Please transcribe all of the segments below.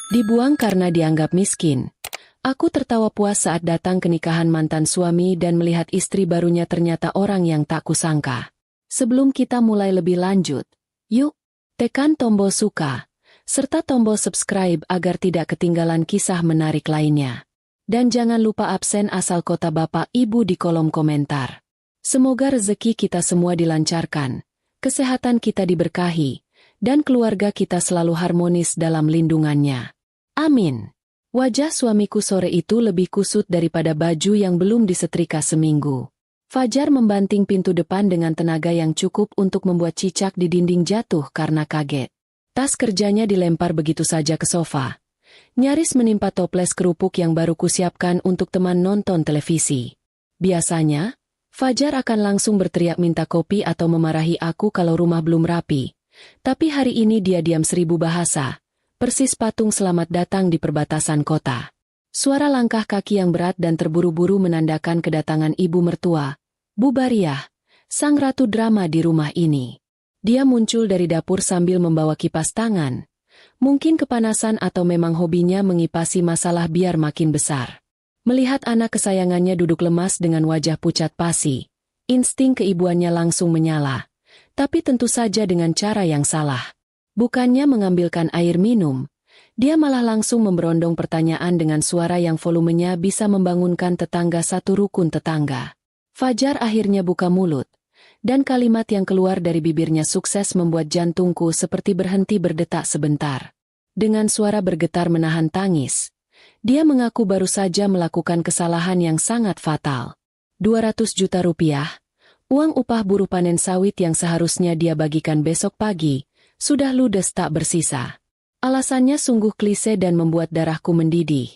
Dibuang karena dianggap miskin. Aku tertawa puas saat datang ke nikahan mantan suami dan melihat istri barunya ternyata orang yang tak kusangka. Sebelum kita mulai lebih lanjut, yuk, tekan tombol suka, serta tombol subscribe agar tidak ketinggalan kisah menarik lainnya. Dan jangan lupa absen asal kota Bapak Ibu di kolom komentar. Semoga rezeki kita semua dilancarkan, kesehatan kita diberkahi, dan keluarga kita selalu harmonis dalam lindungannya. Amin. Wajah suamiku sore itu lebih kusut daripada baju yang belum disetrika seminggu. Fajar membanting pintu depan dengan tenaga yang cukup untuk membuat cicak di dinding jatuh karena kaget. Tas kerjanya dilempar begitu saja ke sofa. Nyaris menimpa toples kerupuk yang baru kusiapkan untuk teman nonton televisi. Biasanya, Fajar akan langsung berteriak minta kopi atau memarahi aku kalau rumah belum rapi. Tapi hari ini dia diam 1000 bahasa. Persis patung selamat datang di perbatasan kota. Suara langkah kaki yang berat dan terburu-buru menandakan kedatangan ibu mertua, Bu Bariah, sang ratu drama di rumah ini. Dia muncul dari dapur sambil membawa kipas tangan. Mungkin kepanasan atau memang hobinya mengipasi masalah biar makin besar. Melihat anak kesayangannya duduk lemas dengan wajah pucat pasi, insting keibuannya langsung menyala. Tapi tentu saja dengan cara yang salah. Bukannya mengambilkan air minum, dia malah langsung memberondong pertanyaan dengan suara yang volumenya bisa membangunkan tetangga satu rukun tetangga. Fajar akhirnya buka mulut, dan kalimat yang keluar dari bibirnya sukses membuat jantungku seperti berhenti berdetak sebentar. Dengan suara bergetar menahan tangis, dia mengaku baru saja melakukan kesalahan yang sangat fatal. 200 juta rupiah, uang upah buruh panen sawit yang seharusnya dia bagikan besok pagi, sudah ludes tak bersisa. Alasannya sungguh klise dan membuat darahku mendidih.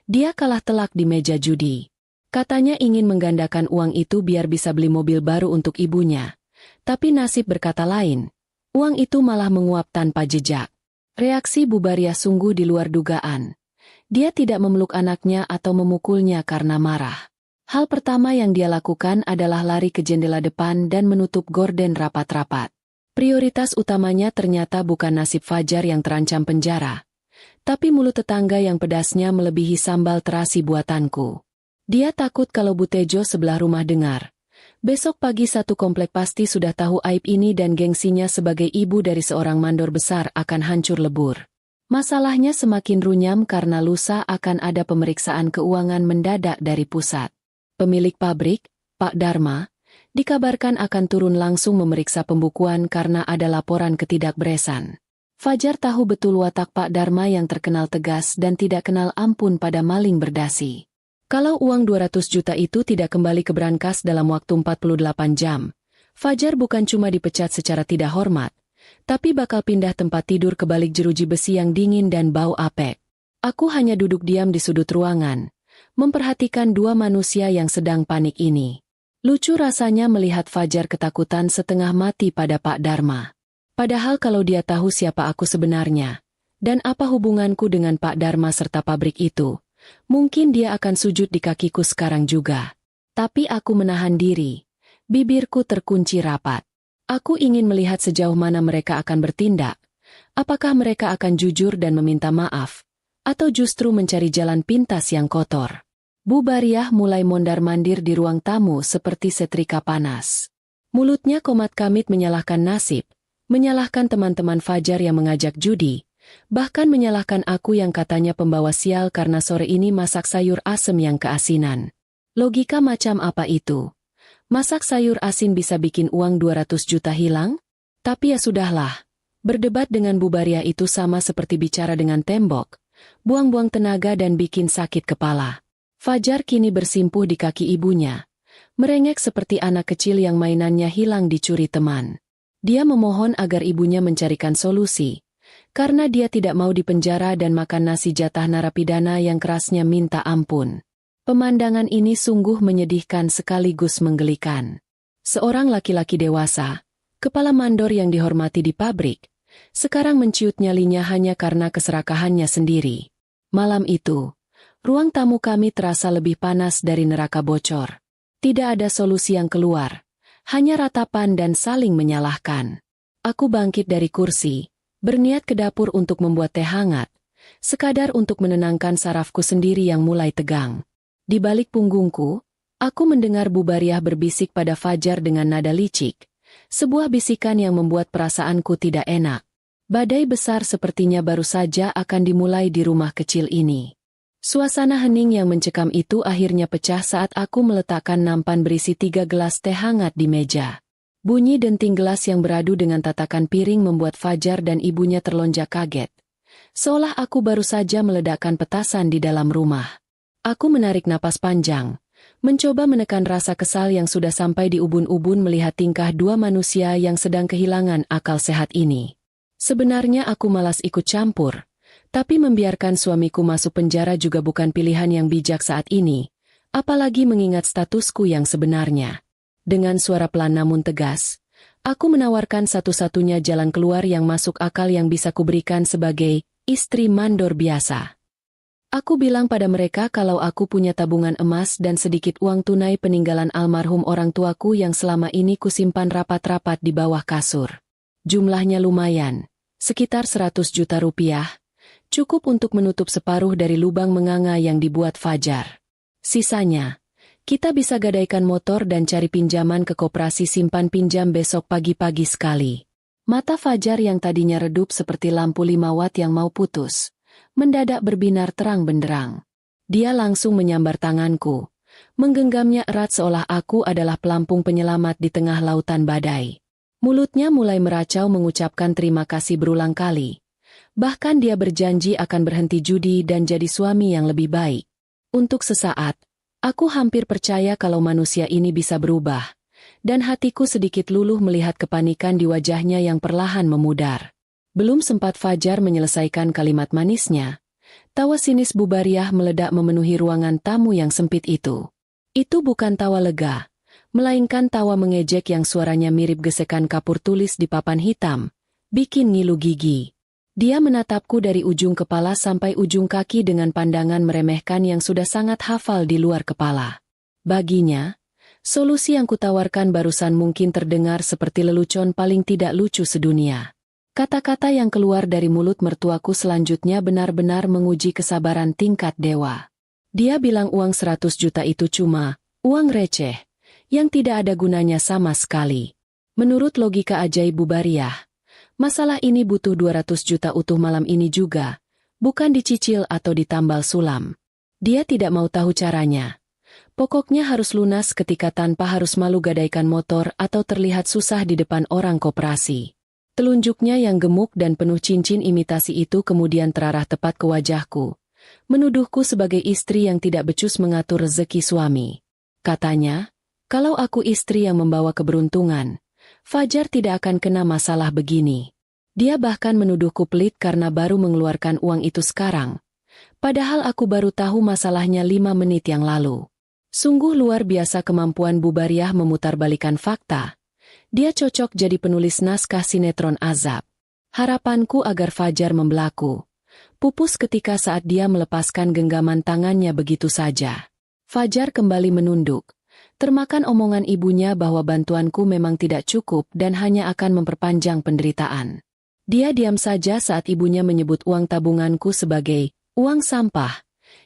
Dia kalah telak di meja judi. Katanya ingin menggandakan uang itu biar bisa beli mobil baru untuk ibunya. Tapi nasib berkata lain. Uang itu malah menguap tanpa jejak. Reaksi Bu Bariah sungguh di luar dugaan. Dia tidak memeluk anaknya atau memukulnya karena marah. Hal pertama yang dia lakukan adalah lari ke jendela depan dan menutup gorden rapat-rapat. Prioritas utamanya ternyata bukan nasib Fajar yang terancam penjara, tapi mulut tetangga yang pedasnya melebihi sambal terasi buatanku. Dia takut kalau Bu Tejo sebelah rumah dengar. Besok pagi satu komplek pasti sudah tahu aib ini dan gengsinya sebagai ibu dari seorang mandor besar akan hancur lebur. Masalahnya semakin runyam karena lusa akan ada pemeriksaan keuangan mendadak dari pusat. Pemilik pabrik, Pak Dharma, dikabarkan akan turun langsung memeriksa pembukuan karena ada laporan ketidakberesan. Fajar tahu betul watak Pak Dharma yang terkenal tegas dan tidak kenal ampun pada maling berdasi. Kalau uang 200 juta itu tidak kembali ke brankas dalam waktu 48 jam, Fajar bukan cuma dipecat secara tidak hormat, tapi bakal pindah tempat tidur ke balik jeruji besi yang dingin dan bau apek. Aku hanya duduk diam di sudut ruangan, memperhatikan dua manusia yang sedang panik ini. Lucu rasanya melihat Fajar ketakutan setengah mati pada Pak Dharma. Padahal kalau dia tahu siapa aku sebenarnya, dan apa hubunganku dengan Pak Dharma serta pabrik itu, mungkin dia akan sujud di kakiku sekarang juga. Tapi aku menahan diri. Bibirku terkunci rapat. Aku ingin melihat sejauh mana mereka akan bertindak. Apakah mereka akan jujur dan meminta maaf, atau justru mencari jalan pintas yang kotor. Bu Bariah mulai mondar-mandir di ruang tamu seperti setrika panas. Mulutnya komat-kamit menyalahkan nasib, menyalahkan teman-teman Fajar yang mengajak judi, bahkan menyalahkan aku yang katanya pembawa sial karena sore ini masak sayur asem yang keasinan. Logika macam apa itu? Masak sayur asin bisa bikin uang 200 juta hilang? Tapi ya sudahlah. Berdebat dengan Bu Bariah itu sama seperti bicara dengan tembok, buang-buang tenaga dan bikin sakit kepala. Fajar kini bersimpuh di kaki ibunya, merengek seperti anak kecil yang mainannya hilang dicuri teman. Dia memohon agar ibunya mencarikan solusi, karena dia tidak mau dipenjara dan makan nasi jatah narapidana yang kerasnya minta ampun. Pemandangan ini sungguh menyedihkan sekaligus menggelikan. Seorang laki-laki dewasa, kepala mandor yang dihormati di pabrik, sekarang menciut nyalinya hanya karena keserakahannya sendiri. Malam itu, ruang tamu kami terasa lebih panas dari neraka bocor. Tidak ada solusi yang keluar, hanya ratapan dan saling menyalahkan. Aku bangkit dari kursi, berniat ke dapur untuk membuat teh hangat, sekadar untuk menenangkan sarafku sendiri yang mulai tegang. Di balik punggungku, aku mendengar Bubariah berbisik pada Fajar dengan nada licik, sebuah bisikan yang membuat perasaanku tidak enak. Badai besar sepertinya baru saja akan dimulai di rumah kecil ini. Suasana hening yang mencekam itu akhirnya pecah saat aku meletakkan nampan berisi 3 gelas teh hangat di meja. Bunyi denting gelas yang beradu dengan tatakan piring membuat Fajar dan ibunya terlonjak kaget. Seolah aku baru saja meledakkan petasan di dalam rumah. Aku menarik napas panjang, mencoba menekan rasa kesal yang sudah sampai di ubun-ubun melihat tingkah dua manusia yang sedang kehilangan akal sehat ini. Sebenarnya aku malas ikut campur, tapi membiarkan suamiku masuk penjara juga bukan pilihan yang bijak saat ini, apalagi mengingat statusku yang sebenarnya. Dengan suara pelan namun tegas, aku menawarkan satu-satunya jalan keluar yang masuk akal yang bisa kuberikan sebagai istri mandor biasa. Aku bilang pada mereka kalau aku punya tabungan emas dan sedikit uang tunai peninggalan almarhum orang tuaku yang selama ini kusimpan rapat-rapat di bawah kasur. Jumlahnya lumayan, sekitar 100 juta rupiah, cukup untuk menutup separuh dari lubang menganga yang dibuat Fajar. Sisanya, kita bisa gadaikan motor dan cari pinjaman ke koperasi simpan pinjam besok pagi-pagi sekali. Mata Fajar yang tadinya redup seperti lampu 5 watt yang mau putus, mendadak berbinar terang benderang. Dia langsung menyambar tanganku, menggenggamnya erat seolah aku adalah pelampung penyelamat di tengah lautan badai. Mulutnya mulai meracau mengucapkan terima kasih berulang kali. Bahkan dia berjanji akan berhenti judi dan jadi suami yang lebih baik. Untuk sesaat, aku hampir percaya kalau manusia ini bisa berubah, dan hatiku sedikit luluh melihat kepanikan di wajahnya yang perlahan memudar. Belum sempat Fajar menyelesaikan kalimat manisnya, tawa sinis Bubariah meledak memenuhi ruangan tamu yang sempit itu. Itu bukan tawa lega, melainkan tawa mengejek yang suaranya mirip gesekan kapur tulis di papan hitam, bikin ngilu gigi. Dia menatapku dari ujung kepala sampai ujung kaki dengan pandangan meremehkan yang sudah sangat hafal di luar kepala. Baginya, solusi yang kutawarkan barusan mungkin terdengar seperti lelucon paling tidak lucu sedunia. Kata-kata yang keluar dari mulut mertuaku selanjutnya benar-benar menguji kesabaran tingkat dewa. Dia bilang uang 100 juta itu cuma uang receh, yang tidak ada gunanya sama sekali. Menurut logika ajaib Bubariah, masalah ini butuh 200 juta utuh malam ini juga, bukan dicicil atau ditambal sulam. Dia tidak mau tahu caranya. Pokoknya harus lunas ketika tanpa harus malu gadaikan motor atau terlihat susah di depan orang koperasi. Telunjuknya yang gemuk dan penuh cincin imitasi itu kemudian terarah tepat ke wajahku, menuduhku sebagai istri yang tidak becus mengatur rezeki suami. Katanya, kalau aku istri yang membawa keberuntungan, Fajar tidak akan kena masalah begini. Dia bahkan menuduhku pelit karena baru mengeluarkan uang itu sekarang. Padahal aku baru tahu masalahnya 5 menit yang lalu. Sungguh luar biasa kemampuan Bubariah memutarbalikkan fakta. Dia cocok jadi penulis naskah sinetron azab. Harapanku agar Fajar membelaku pupus ketika saat dia melepaskan genggaman tangannya begitu saja. Fajar kembali menunduk, termakan omongan ibunya bahwa bantuanku memang tidak cukup dan hanya akan memperpanjang penderitaan. Dia diam saja saat ibunya menyebut uang tabunganku sebagai uang sampah,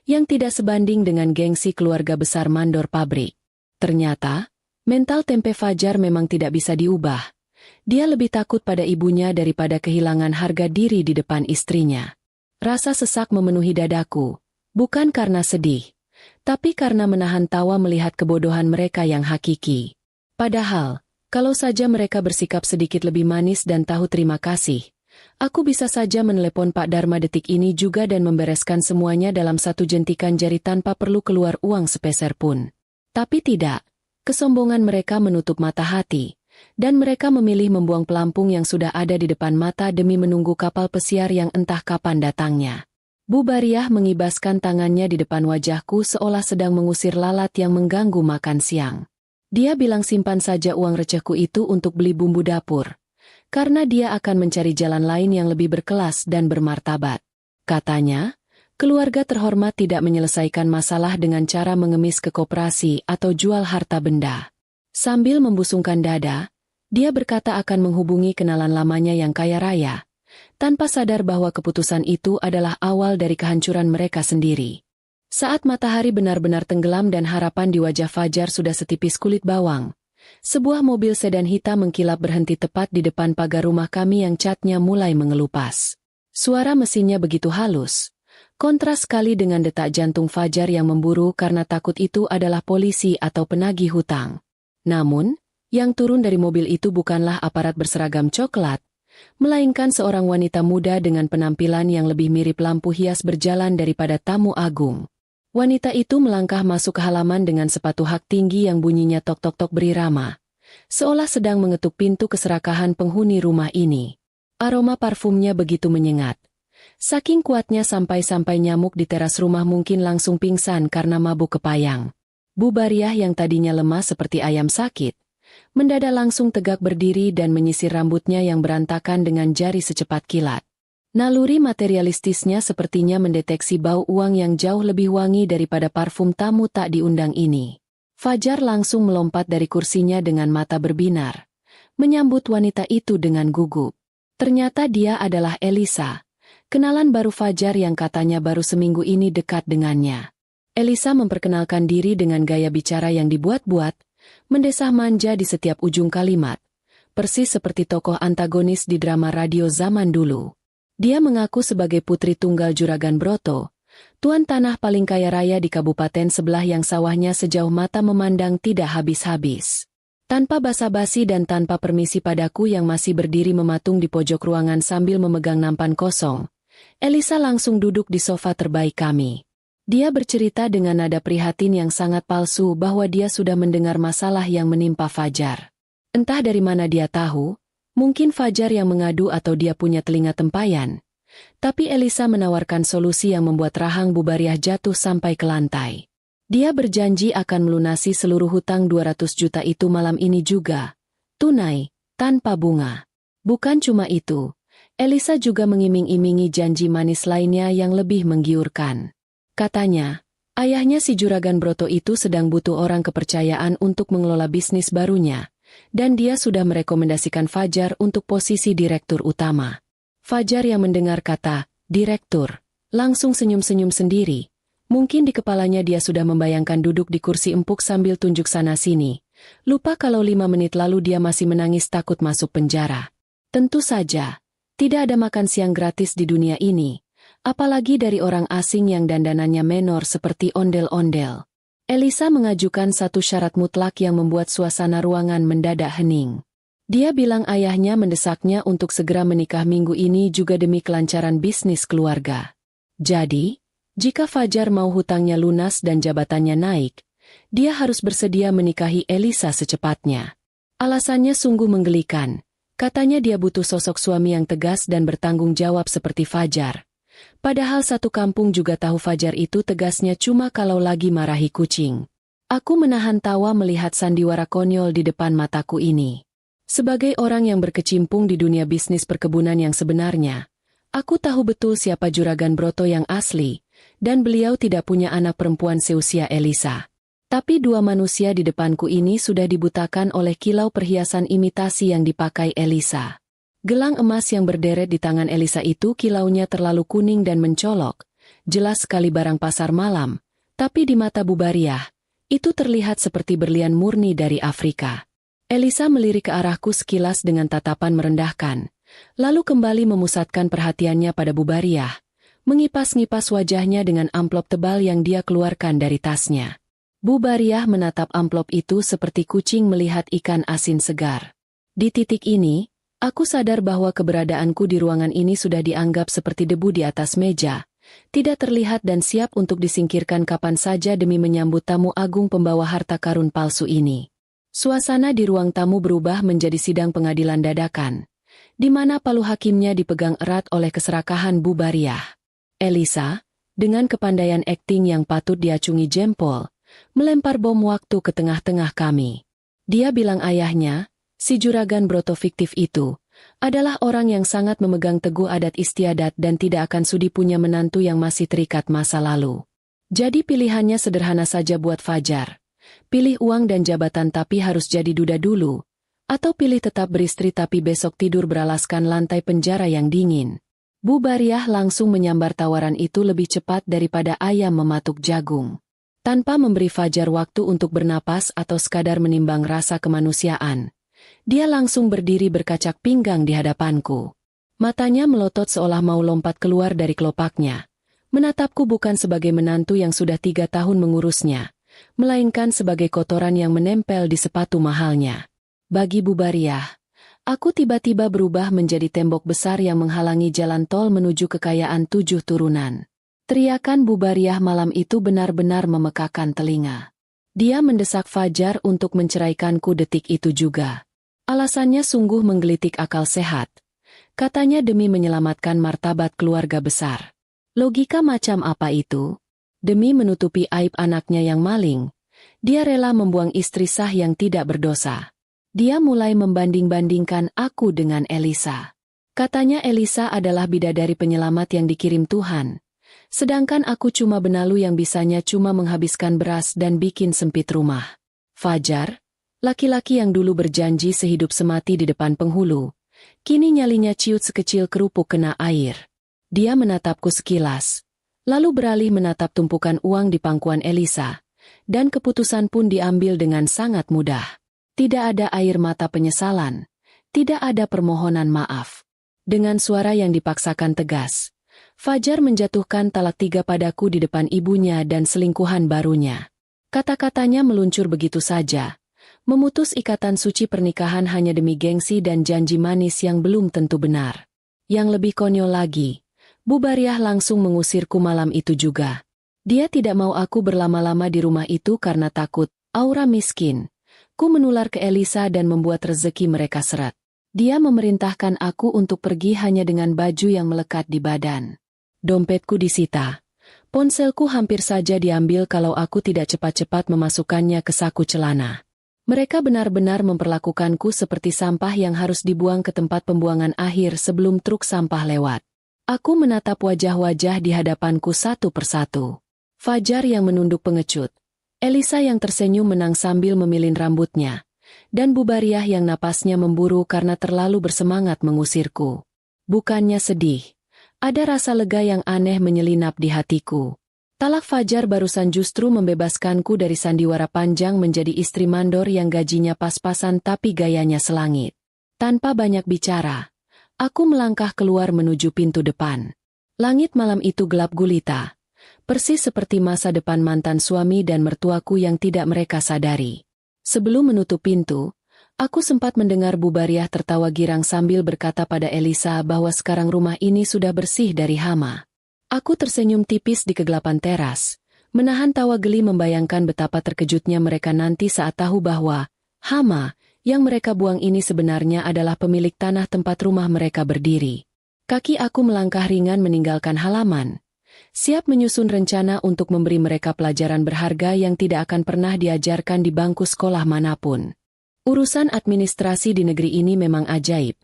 yang tidak sebanding dengan gengsi keluarga besar mandor pabrik. Ternyata, mental tempe Fajar memang tidak bisa diubah. Dia lebih takut pada ibunya daripada kehilangan harga diri di depan istrinya. Rasa sesak memenuhi dadaku, bukan karena sedih, tapi karena menahan tawa melihat kebodohan mereka yang hakiki. Padahal, kalau saja mereka bersikap sedikit lebih manis dan tahu terima kasih, aku bisa saja menelepon Pak Dharma detik ini juga dan membereskan semuanya dalam satu jentikan jari tanpa perlu keluar uang sepeser pun. Tapi tidak, kesombongan mereka menutup mata hati, dan mereka memilih membuang pelampung yang sudah ada di depan mata demi menunggu kapal pesiar yang entah kapan datangnya. Bubariah mengibaskan tangannya di depan wajahku seolah sedang mengusir lalat yang mengganggu makan siang. Dia bilang simpan saja uang recehku itu untuk beli bumbu dapur, karena dia akan mencari jalan lain yang lebih berkelas dan bermartabat. Katanya, keluarga terhormat tidak menyelesaikan masalah dengan cara mengemis ke koperasi atau jual harta benda. Sambil membusungkan dada, dia berkata akan menghubungi kenalan lamanya yang kaya raya, tanpa sadar bahwa keputusan itu adalah awal dari kehancuran mereka sendiri. Saat matahari benar-benar tenggelam dan harapan di wajah Fajar sudah setipis kulit bawang, sebuah mobil sedan hitam mengkilap berhenti tepat di depan pagar rumah kami yang catnya mulai mengelupas. Suara mesinnya begitu halus, kontras sekali dengan detak jantung Fajar yang memburu karena takut itu adalah polisi atau penagih hutang. Namun, yang turun dari mobil itu bukanlah aparat berseragam coklat, melainkan seorang wanita muda dengan penampilan yang lebih mirip lampu hias berjalan daripada tamu agung. Wanita itu melangkah masuk ke halaman dengan sepatu hak tinggi yang bunyinya tok-tok-tok berirama, seolah sedang mengetuk pintu keserakahan penghuni rumah ini. Aroma parfumnya begitu menyengat. Saking kuatnya sampai-sampai nyamuk di teras rumah mungkin langsung pingsan karena mabuk kepayang. Bu Bariah yang tadinya lemah seperti ayam sakit, mendadak langsung tegak berdiri dan menyisir rambutnya yang berantakan dengan jari secepat kilat. Naluri materialistisnya sepertinya mendeteksi bau uang yang jauh lebih wangi daripada parfum tamu tak diundang ini. Fajar langsung melompat dari kursinya dengan mata berbinar, menyambut wanita itu dengan gugup. Ternyata dia adalah Elisa, kenalan baru Fajar yang katanya baru seminggu ini dekat dengannya. Elisa memperkenalkan diri dengan gaya bicara yang dibuat-buat, mendesah manja di setiap ujung kalimat, persis seperti tokoh antagonis di drama radio zaman dulu. Dia mengaku sebagai putri tunggal Juragan Broto, tuan tanah paling kaya raya di kabupaten sebelah yang sawahnya sejauh mata memandang tidak habis-habis. Tanpa basa-basi dan tanpa permisi padaku yang masih berdiri mematung di pojok ruangan sambil memegang nampan kosong, Elisa langsung duduk di sofa terbaik kami. Dia bercerita dengan nada prihatin yang sangat palsu bahwa dia sudah mendengar masalah yang menimpa Fajar. Entah dari mana dia tahu, mungkin Fajar yang mengadu atau dia punya telinga tempayan. Tapi Elisa menawarkan solusi yang membuat rahang Bu Bariah jatuh sampai ke lantai. Dia berjanji akan melunasi seluruh hutang 200 juta itu malam ini juga, tunai, tanpa bunga. Bukan cuma itu, Elisa juga mengiming-imingi janji manis lainnya yang lebih menggiurkan. Katanya, ayahnya si Juragan Broto itu sedang butuh orang kepercayaan untuk mengelola bisnis barunya, dan dia sudah merekomendasikan Fajar untuk posisi direktur utama. Fajar yang mendengar kata, direktur, langsung senyum-senyum sendiri. Mungkin di kepalanya dia sudah membayangkan duduk di kursi empuk sambil tunjuk sana-sini. Lupa kalau 5 menit lalu dia masih menangis takut masuk penjara. Tentu saja, tidak ada makan siang gratis di dunia ini. Apalagi dari orang asing yang dandanannya menor seperti ondel-ondel. Elisa mengajukan satu syarat mutlak yang membuat suasana ruangan mendadak hening. Dia bilang ayahnya mendesaknya untuk segera menikah minggu ini juga demi kelancaran bisnis keluarga. Jadi, jika Fajar mau hutangnya lunas dan jabatannya naik, dia harus bersedia menikahi Elisa secepatnya. Alasannya sungguh menggelikan. Katanya dia butuh sosok suami yang tegas dan bertanggung jawab seperti Fajar. Padahal satu kampung juga tahu Fajar itu tegasnya cuma kalau lagi marahi kucing. Aku menahan tawa melihat sandiwara konyol di depan mataku ini. Sebagai orang yang berkecimpung di dunia bisnis perkebunan yang sebenarnya, aku tahu betul siapa Juragan Broto yang asli, dan beliau tidak punya anak perempuan seusia Elisa. Tapi dua manusia di depanku ini sudah dibutakan oleh kilau perhiasan imitasi yang dipakai Elisa. Gelang emas yang berderet di tangan Elisa itu kilaunya terlalu kuning dan mencolok, jelas sekali barang pasar malam, tapi di mata Bu Bariah, itu terlihat seperti berlian murni dari Afrika. Elisa melirik ke arahku sekilas dengan tatapan merendahkan, lalu kembali memusatkan perhatiannya pada Bu Bariah, mengipas-ngipas wajahnya dengan amplop tebal yang dia keluarkan dari tasnya. Bu Bariah menatap amplop itu seperti kucing melihat ikan asin segar. Di titik ini, aku sadar bahwa keberadaanku di ruangan ini sudah dianggap seperti debu di atas meja, tidak terlihat dan siap untuk disingkirkan kapan saja demi menyambut tamu agung pembawa harta karun palsu ini. Suasana di ruang tamu berubah menjadi sidang pengadilan dadakan, di mana palu hakimnya dipegang erat oleh keserakahan Bu Bariah. Elisa, dengan kepandaian akting yang patut diacungi jempol, melempar bom waktu ke tengah-tengah kami. Dia bilang ayahnya, si Juragan Broto fiktif itu, adalah orang yang sangat memegang teguh adat istiadat dan tidak akan sudi punya menantu yang masih terikat masa lalu. Jadi pilihannya sederhana saja buat Fajar. Pilih uang dan jabatan tapi harus jadi duda dulu, Atau pilih tetap beristri tapi besok tidur beralaskan lantai penjara yang dingin? Bu Bariah langsung menyambar tawaran itu lebih cepat daripada ayam mematuk jagung. Tanpa memberi Fajar waktu untuk bernapas atau sekadar menimbang rasa kemanusiaan, dia langsung berdiri berkacak pinggang di hadapanku. Matanya melotot seolah mau lompat keluar dari kelopaknya. Menatapku bukan sebagai menantu yang sudah 3 tahun mengurusnya, melainkan sebagai kotoran yang menempel di sepatu mahalnya. Bagi Bu Bariah, aku tiba-tiba berubah menjadi tembok besar yang menghalangi jalan tol menuju kekayaan 7 turunan. Teriakan Bu Bariah malam itu benar-benar memekakan telinga. Dia mendesak Fajar untuk menceraikanku detik itu juga. Alasannya sungguh menggelitik akal sehat. Katanya demi menyelamatkan martabat keluarga besar. Logika macam apa itu? Demi menutupi aib anaknya yang maling, dia rela membuang istri sah yang tidak berdosa. Dia mulai membanding-bandingkan aku dengan Elisa. Katanya Elisa adalah bidadari penyelamat yang dikirim Tuhan. Sedangkan aku cuma benalu yang bisanya cuma menghabiskan beras dan bikin sempit rumah. Fajar, laki-laki yang dulu berjanji sehidup semati di depan penghulu, kini nyalinya ciut sekecil kerupuk kena air. Dia menatapku sekilas, lalu beralih menatap tumpukan uang di pangkuan Elisa, dan keputusan pun diambil dengan sangat mudah. Tidak ada air mata penyesalan, tidak ada permohonan maaf. Dengan suara yang dipaksakan tegas, Fajar menjatuhkan talak 3 padaku di depan ibunya dan selingkuhan barunya. Kata-katanya meluncur begitu saja, memutus ikatan suci pernikahan hanya demi gengsi dan janji manis yang belum tentu benar. Yang lebih konyol lagi, Bu Bariah langsung mengusirku malam itu juga. Dia tidak mau aku berlama-lama di rumah itu karena takut aura miskin ku menular ke Elisa dan membuat rezeki mereka seret. Dia memerintahkan aku untuk pergi hanya dengan baju yang melekat di badan. Dompetku disita. Ponselku hampir saja diambil kalau aku tidak cepat-cepat memasukkannya ke saku celana. Mereka benar-benar memperlakukanku seperti sampah yang harus dibuang ke tempat pembuangan akhir sebelum truk sampah lewat. Aku menatap wajah-wajah di hadapanku satu persatu. Fajar yang menunduk pengecut. Elisa yang tersenyum menang sambil memilin rambutnya, dan Bu Bariah yang napasnya memburu karena terlalu bersemangat mengusirku. Bukannya sedih, ada rasa lega yang aneh menyelinap di hatiku. Talak Fajar barusan justru membebaskanku dari sandiwara panjang menjadi istri mandor yang gajinya pas-pasan tapi gayanya selangit. Tanpa banyak bicara, aku melangkah keluar menuju pintu depan. Langit malam itu gelap gulita. Persis seperti masa depan mantan suami dan mertuaku yang tidak mereka sadari. Sebelum menutup pintu, aku sempat mendengar Bu Bariah tertawa girang sambil berkata pada Elisa bahwa sekarang rumah ini sudah bersih dari hama. Aku tersenyum tipis di kegelapan teras, menahan tawa geli membayangkan betapa terkejutnya mereka nanti saat tahu bahwa hama yang mereka buang ini sebenarnya adalah pemilik tanah tempat rumah mereka berdiri. Kaki aku melangkah ringan meninggalkan halaman, siap menyusun rencana untuk memberi mereka pelajaran berharga yang tidak akan pernah diajarkan di bangku sekolah manapun. Urusan administrasi di negeri ini memang ajaib.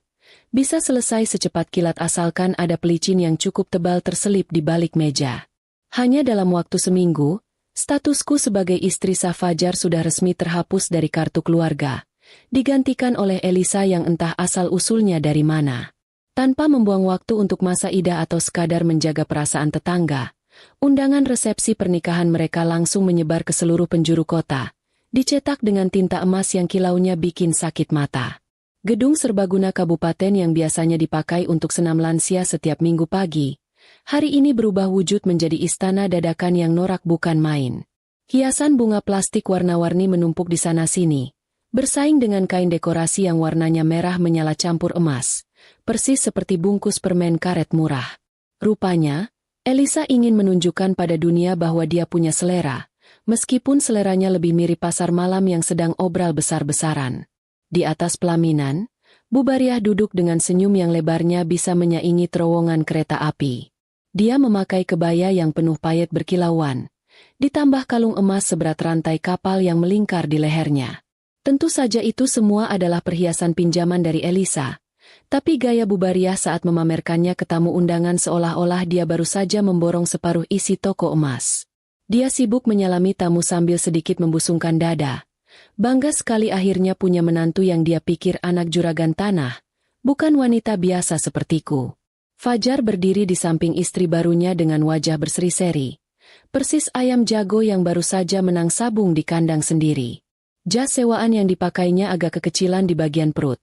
Bisa selesai secepat kilat asalkan ada pelicin yang cukup tebal terselip di balik meja. Hanya dalam waktu seminggu, statusku sebagai istri sah Fajar sudah resmi terhapus dari kartu keluarga, digantikan oleh Elisa yang entah asal-usulnya dari mana. Tanpa membuang waktu untuk masa idah atau sekadar menjaga perasaan tetangga, undangan resepsi pernikahan mereka langsung menyebar ke seluruh penjuru kota, dicetak dengan tinta emas yang kilaunya bikin sakit mata. Gedung serbaguna kabupaten yang biasanya dipakai untuk senam lansia setiap minggu pagi, hari ini berubah wujud menjadi istana dadakan yang norak bukan main. Hiasan bunga plastik warna-warni menumpuk di sana-sini, bersaing dengan kain dekorasi yang warnanya merah menyala campur emas, persis seperti bungkus permen karet murah. Rupanya, Elisa ingin menunjukkan pada dunia bahwa dia punya selera, meskipun seleranya lebih mirip pasar malam yang sedang obral besar-besaran. Di atas pelaminan, Bu Bariah duduk dengan senyum yang lebarnya bisa menyaingi terowongan kereta api. Dia memakai kebaya yang penuh payet berkilauan, ditambah kalung emas seberat rantai kapal yang melingkar di lehernya. Tentu saja itu semua adalah perhiasan pinjaman dari Elisa, tapi gaya Bu Bariah saat memamerkannya ke tamu undangan seolah-olah dia baru saja memborong separuh isi toko emas. Dia sibuk menyalami tamu sambil sedikit membusungkan dada, Bangga sekali akhirnya punya menantu yang dia pikir anak juragan tanah, bukan wanita biasa sepertiku. Fajar berdiri di samping istri barunya dengan wajah berseri-seri. Persis ayam jago yang baru saja menang sabung di kandang sendiri. Jas sewaan yang dipakainya agak kekecilan di bagian perut.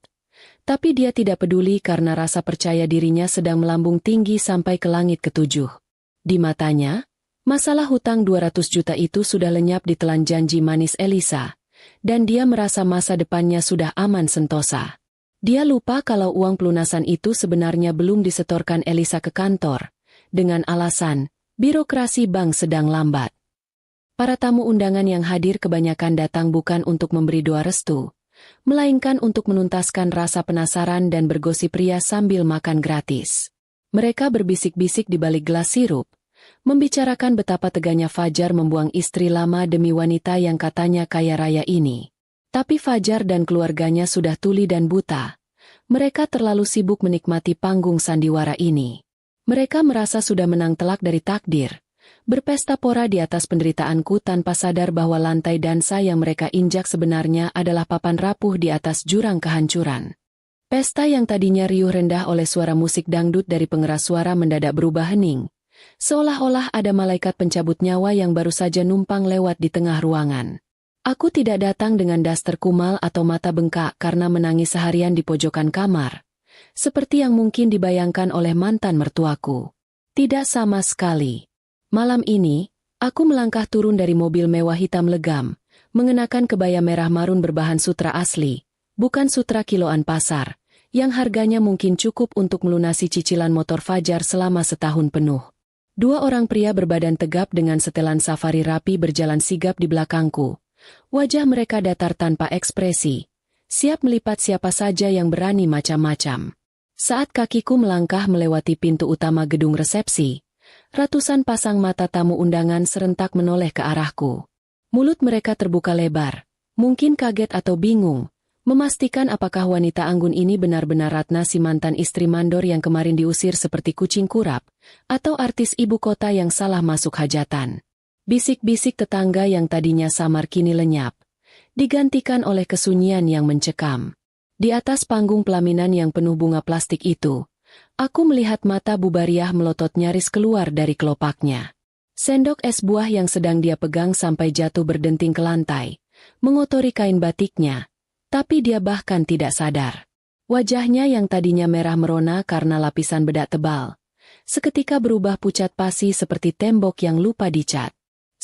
Tapi dia tidak peduli karena rasa percaya dirinya sedang melambung tinggi sampai ke langit ketujuh. Di matanya, masalah hutang 200 juta itu sudah lenyap ditelan janji manis Elisa, dan dia merasa masa depannya sudah aman sentosa. Dia lupa kalau uang pelunasan itu sebenarnya belum disetorkan Elisa ke kantor, dengan alasan, birokrasi bank sedang lambat. Para tamu undangan yang hadir kebanyakan datang bukan untuk memberi doa restu, melainkan untuk menuntaskan rasa penasaran dan bergosip ria sambil makan gratis. Mereka berbisik-bisik di balik gelas sirup, membicarakan betapa teganya Fajar membuang istri lama demi wanita yang katanya kaya raya ini. Tapi Fajar dan keluarganya sudah tuli dan buta. Mereka terlalu sibuk menikmati panggung sandiwara ini. Mereka merasa sudah menang telak dari takdir, berpesta pora di atas penderitaanku tanpa sadar bahwa lantai dansa yang mereka injak sebenarnya adalah papan rapuh di atas jurang kehancuran. Pesta yang tadinya riuh rendah oleh suara musik dangdut dari pengeras suara mendadak berubah hening, seolah-olah ada malaikat pencabut nyawa yang baru saja numpang lewat di tengah ruangan. Aku tidak datang dengan daster kumal atau mata bengkak karena menangis seharian di pojokan kamar, seperti yang mungkin dibayangkan oleh mantan mertuaku. Tidak sama sekali. Malam ini, aku melangkah turun dari mobil mewah hitam legam, mengenakan kebaya merah marun berbahan sutra asli, bukan sutra kiloan pasar, yang harganya mungkin cukup untuk melunasi cicilan motor Fajar selama setahun penuh. Dua orang pria berbadan tegap dengan setelan safari rapi berjalan sigap di belakangku. Wajah mereka datar tanpa ekspresi, siap melipat siapa saja yang berani macam-macam. Saat kakiku melangkah melewati pintu utama gedung resepsi, ratusan pasang mata tamu undangan serentak menoleh ke arahku. Mulut mereka terbuka lebar, mungkin kaget atau bingung, memastikan apakah wanita anggun ini benar-benar Ratna si mantan istri mandor yang kemarin diusir seperti kucing kurap, atau artis ibu kota yang salah masuk hajatan. Bisik-bisik tetangga yang tadinya samar kini lenyap, digantikan oleh kesunyian yang mencekam. Di atas panggung pelaminan yang penuh bunga plastik itu, aku melihat mata Bu Bariah melotot nyaris keluar dari kelopaknya. Sendok es buah yang sedang dia pegang sampai jatuh berdenting ke lantai, mengotori kain batiknya, tapi dia bahkan tidak sadar. Wajahnya yang tadinya merah merona karena lapisan bedak tebal, seketika berubah pucat pasi seperti tembok yang lupa dicat.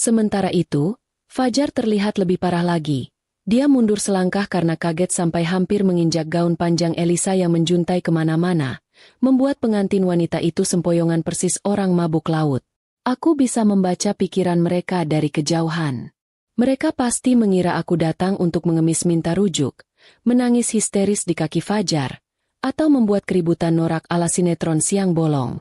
Sementara itu, Fajar terlihat lebih parah lagi. Dia mundur selangkah karena kaget sampai hampir menginjak gaun panjang Elisa yang menjuntai kemana-mana, membuat pengantin wanita itu sempoyongan persis orang mabuk laut. Aku bisa membaca pikiran mereka dari kejauhan. Mereka pasti mengira aku datang untuk mengemis minta rujuk, menangis histeris di kaki Fajar, atau membuat keributan norak ala sinetron Siang Bolong.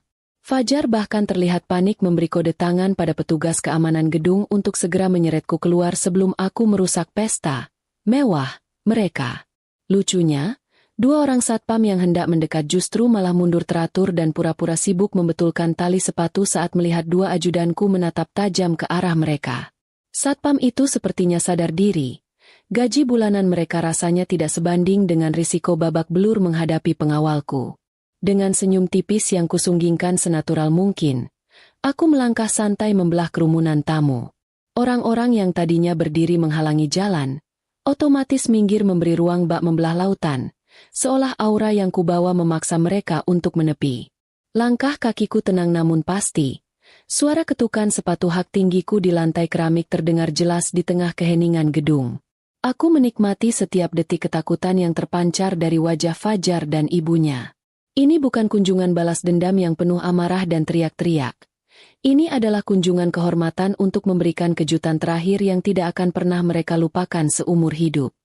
Fajar bahkan terlihat panik memberi kode tangan pada petugas keamanan gedung untuk segera menyeretku keluar sebelum aku merusak pesta mewah mereka. Lucunya, dua orang satpam yang hendak mendekat justru malah mundur teratur dan pura-pura sibuk membetulkan tali sepatu saat melihat dua ajudanku menatap tajam ke arah mereka. Satpam itu sepertinya sadar diri. Gaji bulanan mereka rasanya tidak sebanding dengan risiko babak belur menghadapi pengawalku. Dengan senyum tipis yang kusunggingkan senatural mungkin, aku melangkah santai membelah kerumunan tamu. Orang-orang yang tadinya berdiri menghalangi jalan, otomatis minggir memberi ruang bak membelah lautan, seolah aura yang kubawa memaksa mereka untuk menepi. Langkah kakiku tenang namun pasti. Suara ketukan sepatu hak tinggiku di lantai keramik terdengar jelas di tengah keheningan gedung. Aku menikmati setiap detik ketakutan yang terpancar dari wajah Fajar dan ibunya. Ini bukan kunjungan balas dendam yang penuh amarah dan teriak-teriak. Ini adalah kunjungan kehormatan untuk memberikan kejutan terakhir yang tidak akan pernah mereka lupakan seumur hidup.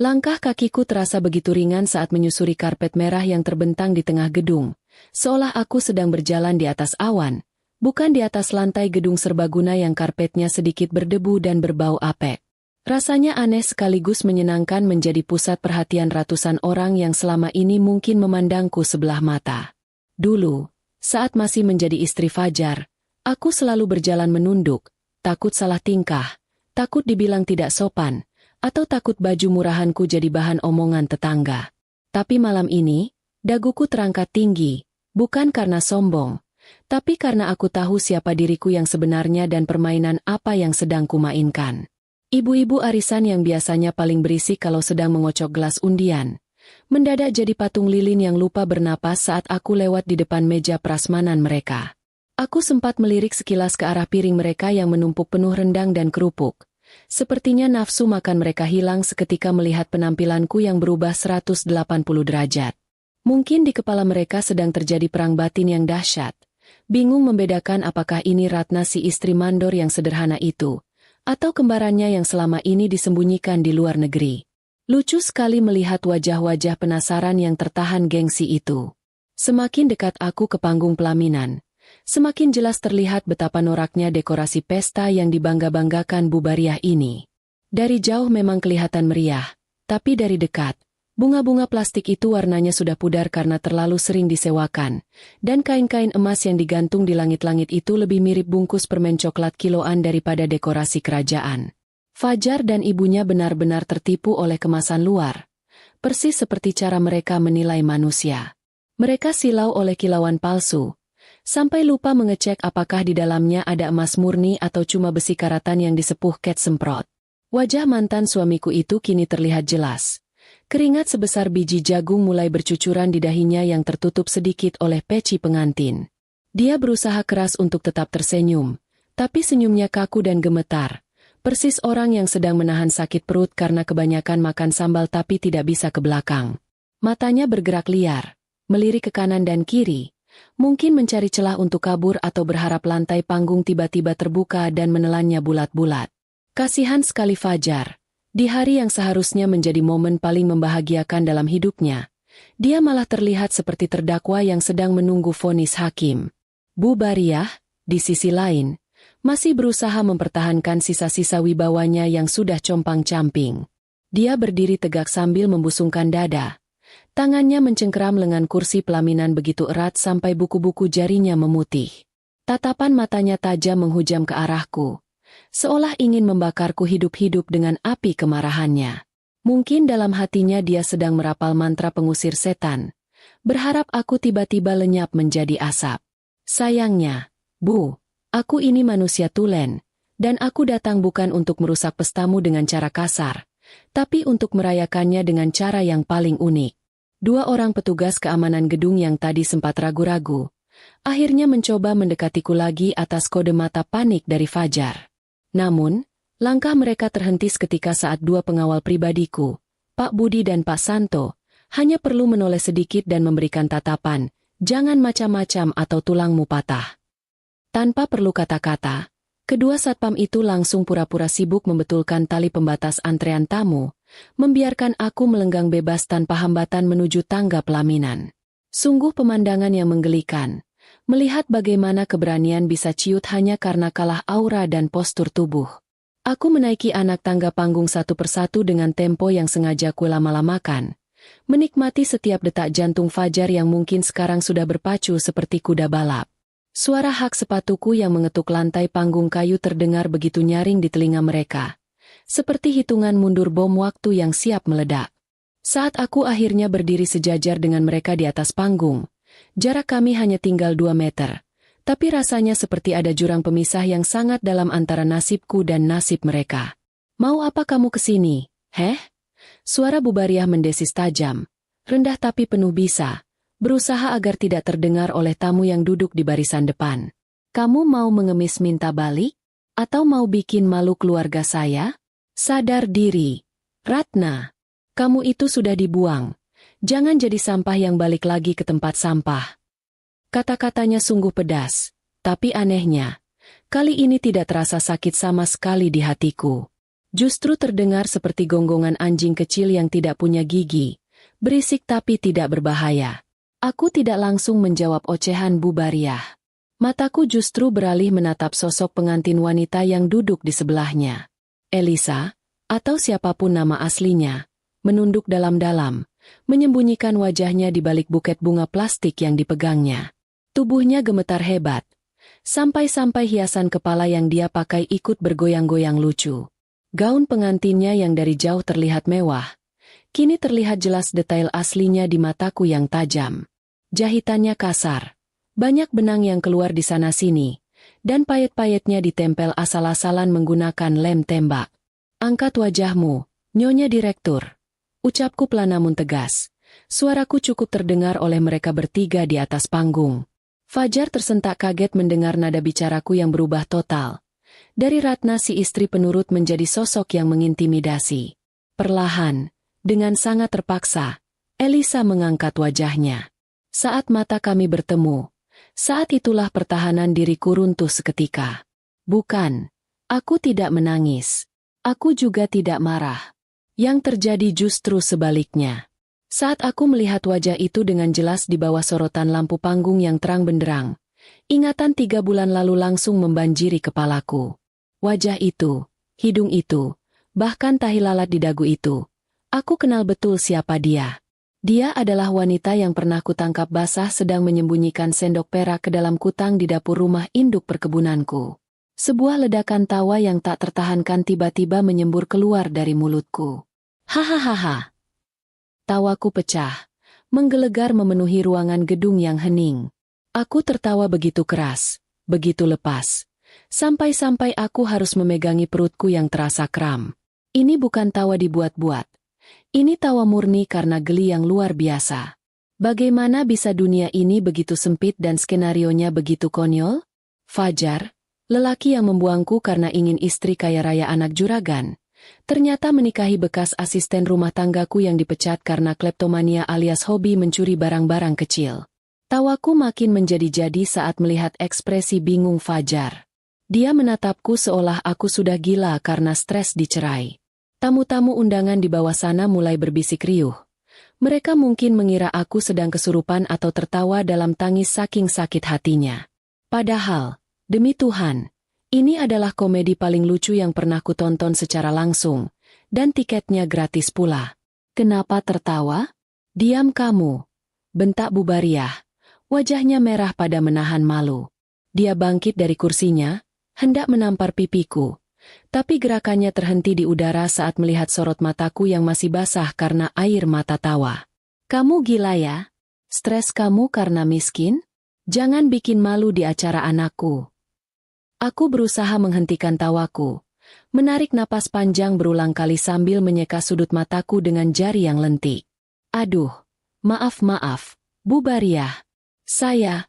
Langkah kakiku terasa begitu ringan saat menyusuri karpet merah yang terbentang di tengah gedung, seolah aku sedang berjalan di atas awan, bukan di atas lantai gedung serbaguna yang karpetnya sedikit berdebu dan berbau apek. Rasanya aneh sekaligus menyenangkan menjadi pusat perhatian ratusan orang yang selama ini mungkin memandangku sebelah mata. Dulu, saat masih menjadi istri Fajar, aku selalu berjalan menunduk, takut salah tingkah, takut dibilang tidak sopan, Atau takut baju murahanku jadi bahan omongan tetangga. Tapi malam ini, daguku terangkat tinggi, bukan karena sombong, tapi karena aku tahu siapa diriku yang sebenarnya dan permainan apa yang sedang kumainkan. Ibu-ibu arisan yang biasanya paling berisik kalau sedang mengocok gelas undian, mendadak jadi patung lilin yang lupa bernapas saat aku lewat di depan meja prasmanan mereka. Aku sempat melirik sekilas ke arah piring mereka yang menumpuk penuh rendang dan kerupuk. Sepertinya nafsu makan mereka hilang seketika melihat penampilanku yang berubah 180 derajat. Mungkin di kepala mereka sedang terjadi perang batin yang dahsyat. Bingung membedakan apakah ini Ratna si istri mandor yang sederhana itu, atau kembarannya yang selama ini disembunyikan di luar negeri. Lucu sekali melihat wajah-wajah penasaran yang tertahan gengsi itu. Semakin dekat aku ke panggung pelaminan, semakin jelas terlihat betapa noraknya dekorasi pesta yang dibangga-banggakan Bubariah ini. Dari jauh memang kelihatan meriah, tapi dari dekat, bunga-bunga plastik itu warnanya sudah pudar karena terlalu sering disewakan, dan kain-kain emas yang digantung di langit-langit itu lebih mirip bungkus permen coklat kiloan daripada dekorasi kerajaan. Fajar dan ibunya benar-benar tertipu oleh kemasan luar, persis seperti cara mereka menilai manusia. Mereka silau oleh kilauan palsu, sampai lupa mengecek apakah di dalamnya ada emas murni atau cuma besi karatan yang disepuh cat semprot. Wajah mantan suamiku itu kini terlihat jelas. Keringat sebesar biji jagung mulai bercucuran di dahinya yang tertutup sedikit oleh peci pengantin. Dia berusaha keras untuk tetap tersenyum, tapi senyumnya kaku dan gemetar. Persis orang yang sedang menahan sakit perut karena kebanyakan makan sambal tapi tidak bisa ke belakang. Matanya bergerak liar, melirik ke kanan dan kiri. Mungkin mencari celah untuk kabur atau berharap lantai panggung tiba-tiba terbuka dan menelannya bulat-bulat. Kasihan sekali Fajar. Di hari yang seharusnya menjadi momen paling membahagiakan dalam hidupnya, dia malah terlihat seperti terdakwa yang sedang menunggu vonis hakim. Bubariah, di sisi lain, masih berusaha mempertahankan sisa-sisa wibawanya yang sudah compang-camping. Dia berdiri tegak sambil membusungkan dada. Tangannya mencengkeram lengan kursi pelaminan begitu erat sampai buku-buku jarinya memutih. Tatapan matanya tajam menghujam ke arahku, seolah ingin membakarku hidup-hidup dengan api kemarahannya. Mungkin dalam hatinya dia sedang merapal mantra pengusir setan, berharap aku tiba-tiba lenyap menjadi asap. Sayangnya, Bu, aku ini manusia tulen, dan aku datang bukan untuk merusak pestamu dengan cara kasar, tapi untuk merayakannya dengan cara yang paling unik. Dua orang petugas keamanan gedung yang tadi sempat ragu-ragu, akhirnya mencoba mendekatiku lagi atas kode mata panik dari Fajar. Namun, langkah mereka terhenti seketika saat dua pengawal pribadiku, Pak Budi dan Pak Santo, hanya perlu menoleh sedikit dan memberikan tatapan, "Jangan macam-macam atau tulangmu patah." Tanpa perlu kata-kata, kedua satpam itu langsung pura-pura sibuk membetulkan tali pembatas antrean tamu, membiarkan aku melenggang bebas tanpa hambatan menuju tangga pelaminan. Sungguh pemandangan yang menggelikan, melihat bagaimana keberanian bisa ciut hanya karena kalah aura dan postur tubuh. Aku menaiki anak tangga panggung satu persatu dengan tempo yang sengaja kulama-lamakan, menikmati setiap detak jantung Fajar yang mungkin sekarang sudah berpacu seperti kuda balap. Suara hak sepatuku yang mengetuk lantai panggung kayu terdengar begitu nyaring di telinga mereka, seperti hitungan mundur bom waktu yang siap meledak. Saat aku akhirnya berdiri sejajar dengan mereka di atas panggung, jarak kami hanya tinggal 2 meter, tapi rasanya seperti ada jurang pemisah yang sangat dalam antara nasibku dan nasib mereka. "Mau apa kamu kesini, heh?" Suara Bubariah mendesis tajam, rendah tapi penuh bisa, berusaha agar tidak terdengar oleh tamu yang duduk di barisan depan. "Kamu mau mengemis minta balik? Atau mau bikin malu keluarga saya? Sadar diri, Ratna. Kamu itu sudah dibuang. Jangan jadi sampah yang balik lagi ke tempat sampah." Kata-katanya sungguh pedas, tapi anehnya, kali ini tidak terasa sakit sama sekali di hatiku. Justru terdengar seperti gonggongan anjing kecil yang tidak punya gigi, berisik tapi tidak berbahaya. Aku tidak langsung menjawab ocehan Bubariah. Mataku justru beralih menatap sosok pengantin wanita yang duduk di sebelahnya. Elisa, atau siapapun nama aslinya, menunduk dalam-dalam, menyembunyikan wajahnya di balik buket bunga plastik yang dipegangnya. Tubuhnya gemetar hebat, sampai-sampai hiasan kepala yang dia pakai ikut bergoyang-goyang lucu. Gaun pengantinnya yang dari jauh terlihat mewah, kini terlihat jelas detail aslinya di mataku yang tajam. Jahitannya kasar, banyak benang yang keluar di sana-sini, dan payet-payetnya ditempel asal-asalan menggunakan lem tembak. Angkat wajahmu, Nyonya Direktur. Ucapku pelan namun tegas. Suaraku cukup terdengar oleh mereka bertiga di atas panggung. Fajar tersentak kaget mendengar nada bicaraku yang berubah total. Dari Ratna si istri penurut menjadi sosok yang mengintimidasi. Perlahan, dengan sangat terpaksa, Elisa mengangkat wajahnya. Saat mata kami bertemu, saat itulah pertahanan diriku runtuh seketika. Bukan, aku tidak menangis. Aku juga tidak marah. Yang terjadi justru sebaliknya. Saat aku melihat wajah itu dengan jelas di bawah sorotan lampu panggung yang terang benderang, ingatan 3 bulan lalu langsung membanjiri kepalaku. Wajah itu, hidung itu, bahkan tahi lalat di dagu itu. Aku kenal betul siapa dia. Dia adalah wanita yang pernah kutangkap basah sedang menyembunyikan sendok perak ke dalam kutang di dapur rumah induk perkebunanku. Sebuah ledakan tawa yang tak tertahankan tiba-tiba menyembur keluar dari mulutku. Hahaha. Tawaku pecah, menggelegar memenuhi ruangan gedung yang hening. Aku tertawa begitu keras, begitu lepas. Sampai-sampai aku harus memegangi perutku yang terasa kram. Ini bukan tawa dibuat-buat. Ini tawa murni karena geli yang luar biasa. Bagaimana bisa dunia ini begitu sempit dan skenarionya begitu konyol? Fajar, lelaki yang membuangku karena ingin istri kaya raya anak juragan, ternyata menikahi bekas asisten rumah tanggaku yang dipecat karena kleptomania alias hobi mencuri barang-barang kecil. Tawaku makin menjadi-jadi saat melihat ekspresi bingung Fajar. Dia menatapku seolah aku sudah gila karena stres dicerai. Tamu-tamu undangan di bawah sana mulai berbisik riuh. Mereka mungkin mengira aku sedang kesurupan atau tertawa dalam tangis saking sakit hatinya. Padahal, demi Tuhan, ini adalah komedi paling lucu yang pernah kutonton secara langsung, dan tiketnya gratis pula. Kenapa tertawa? Diam kamu, bentak Bubariah. Wajahnya merah pada menahan malu. Dia bangkit dari kursinya, hendak menampar pipiku. Tapi gerakannya terhenti di udara saat melihat sorot mataku yang masih basah karena air mata tawa. Kamu gila ya? Stres kamu karena miskin? Jangan bikin malu di acara anakku. Aku berusaha menghentikan tawaku, menarik napas panjang berulang kali sambil menyeka sudut mataku dengan jari yang lentik. Aduh, maaf, Bubariah. Saya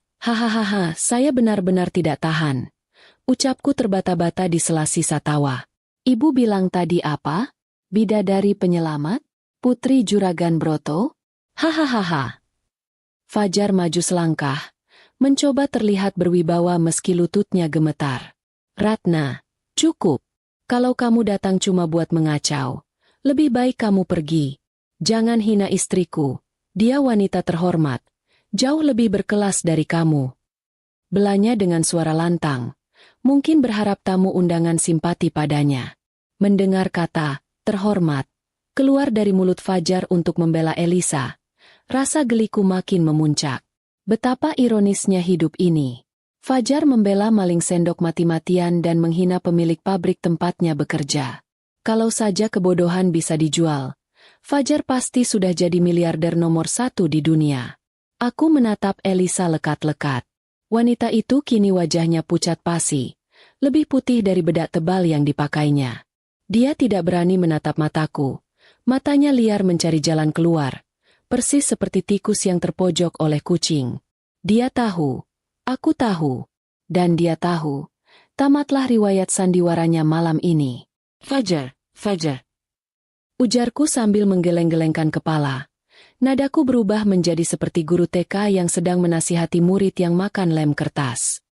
benar-benar tidak tahan. Ucapku terbata-bata di sela sisa tawa. Ibu bilang tadi apa? Bidadari penyelamat? Putri Juragan Broto? Hahaha. Fajar maju selangkah, mencoba terlihat berwibawa meski lututnya gemetar. Ratna, cukup. Kalau kamu datang cuma buat mengacau, lebih baik kamu pergi. Jangan hina istriku. Dia wanita terhormat, jauh lebih berkelas dari kamu. Belanya dengan suara lantang, mungkin berharap tamu undangan simpati padanya. Mendengar kata, terhormat, keluar dari mulut Fajar untuk membela Elisa, rasa geliku makin memuncak. Betapa ironisnya hidup ini. Fajar membela maling sendok mati-matian dan menghina pemilik pabrik tempatnya bekerja. Kalau saja kebodohan bisa dijual, Fajar pasti sudah jadi miliarder nomor 1 di dunia. Aku menatap Elisa lekat-lekat. Wanita itu kini wajahnya pucat pasi, lebih putih dari bedak tebal yang dipakainya. Dia tidak berani menatap mataku. Matanya liar mencari jalan keluar, persis seperti tikus yang terpojok oleh kucing. Dia tahu, aku tahu, dan dia tahu. Tamatlah riwayat sandiwaranya malam ini. Fajar. Ujarku sambil menggeleng-gelengkan kepala. Nadaku berubah menjadi seperti guru TK yang sedang menasihati murid yang makan lem kertas.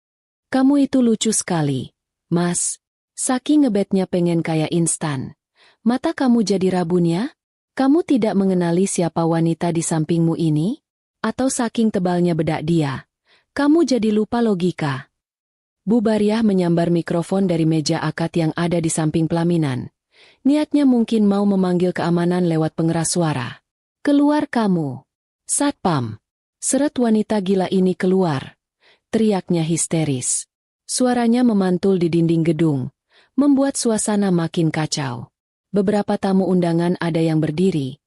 Kamu itu lucu sekali, Mas. Saking ngebetnya pengen kaya instan. Mata kamu jadi rabunnya? Kamu tidak mengenali siapa wanita di sampingmu ini? Atau saking tebalnya bedak dia, kamu jadi lupa logika? Bubariah menyambar mikrofon dari meja akad yang ada di samping pelaminan. Niatnya mungkin mau memanggil keamanan lewat pengeras suara. Keluar kamu. Satpam. Seret wanita gila ini keluar. Teriaknya histeris. Suaranya memantul di dinding gedung, membuat suasana makin kacau. Beberapa tamu undangan ada yang berdiri,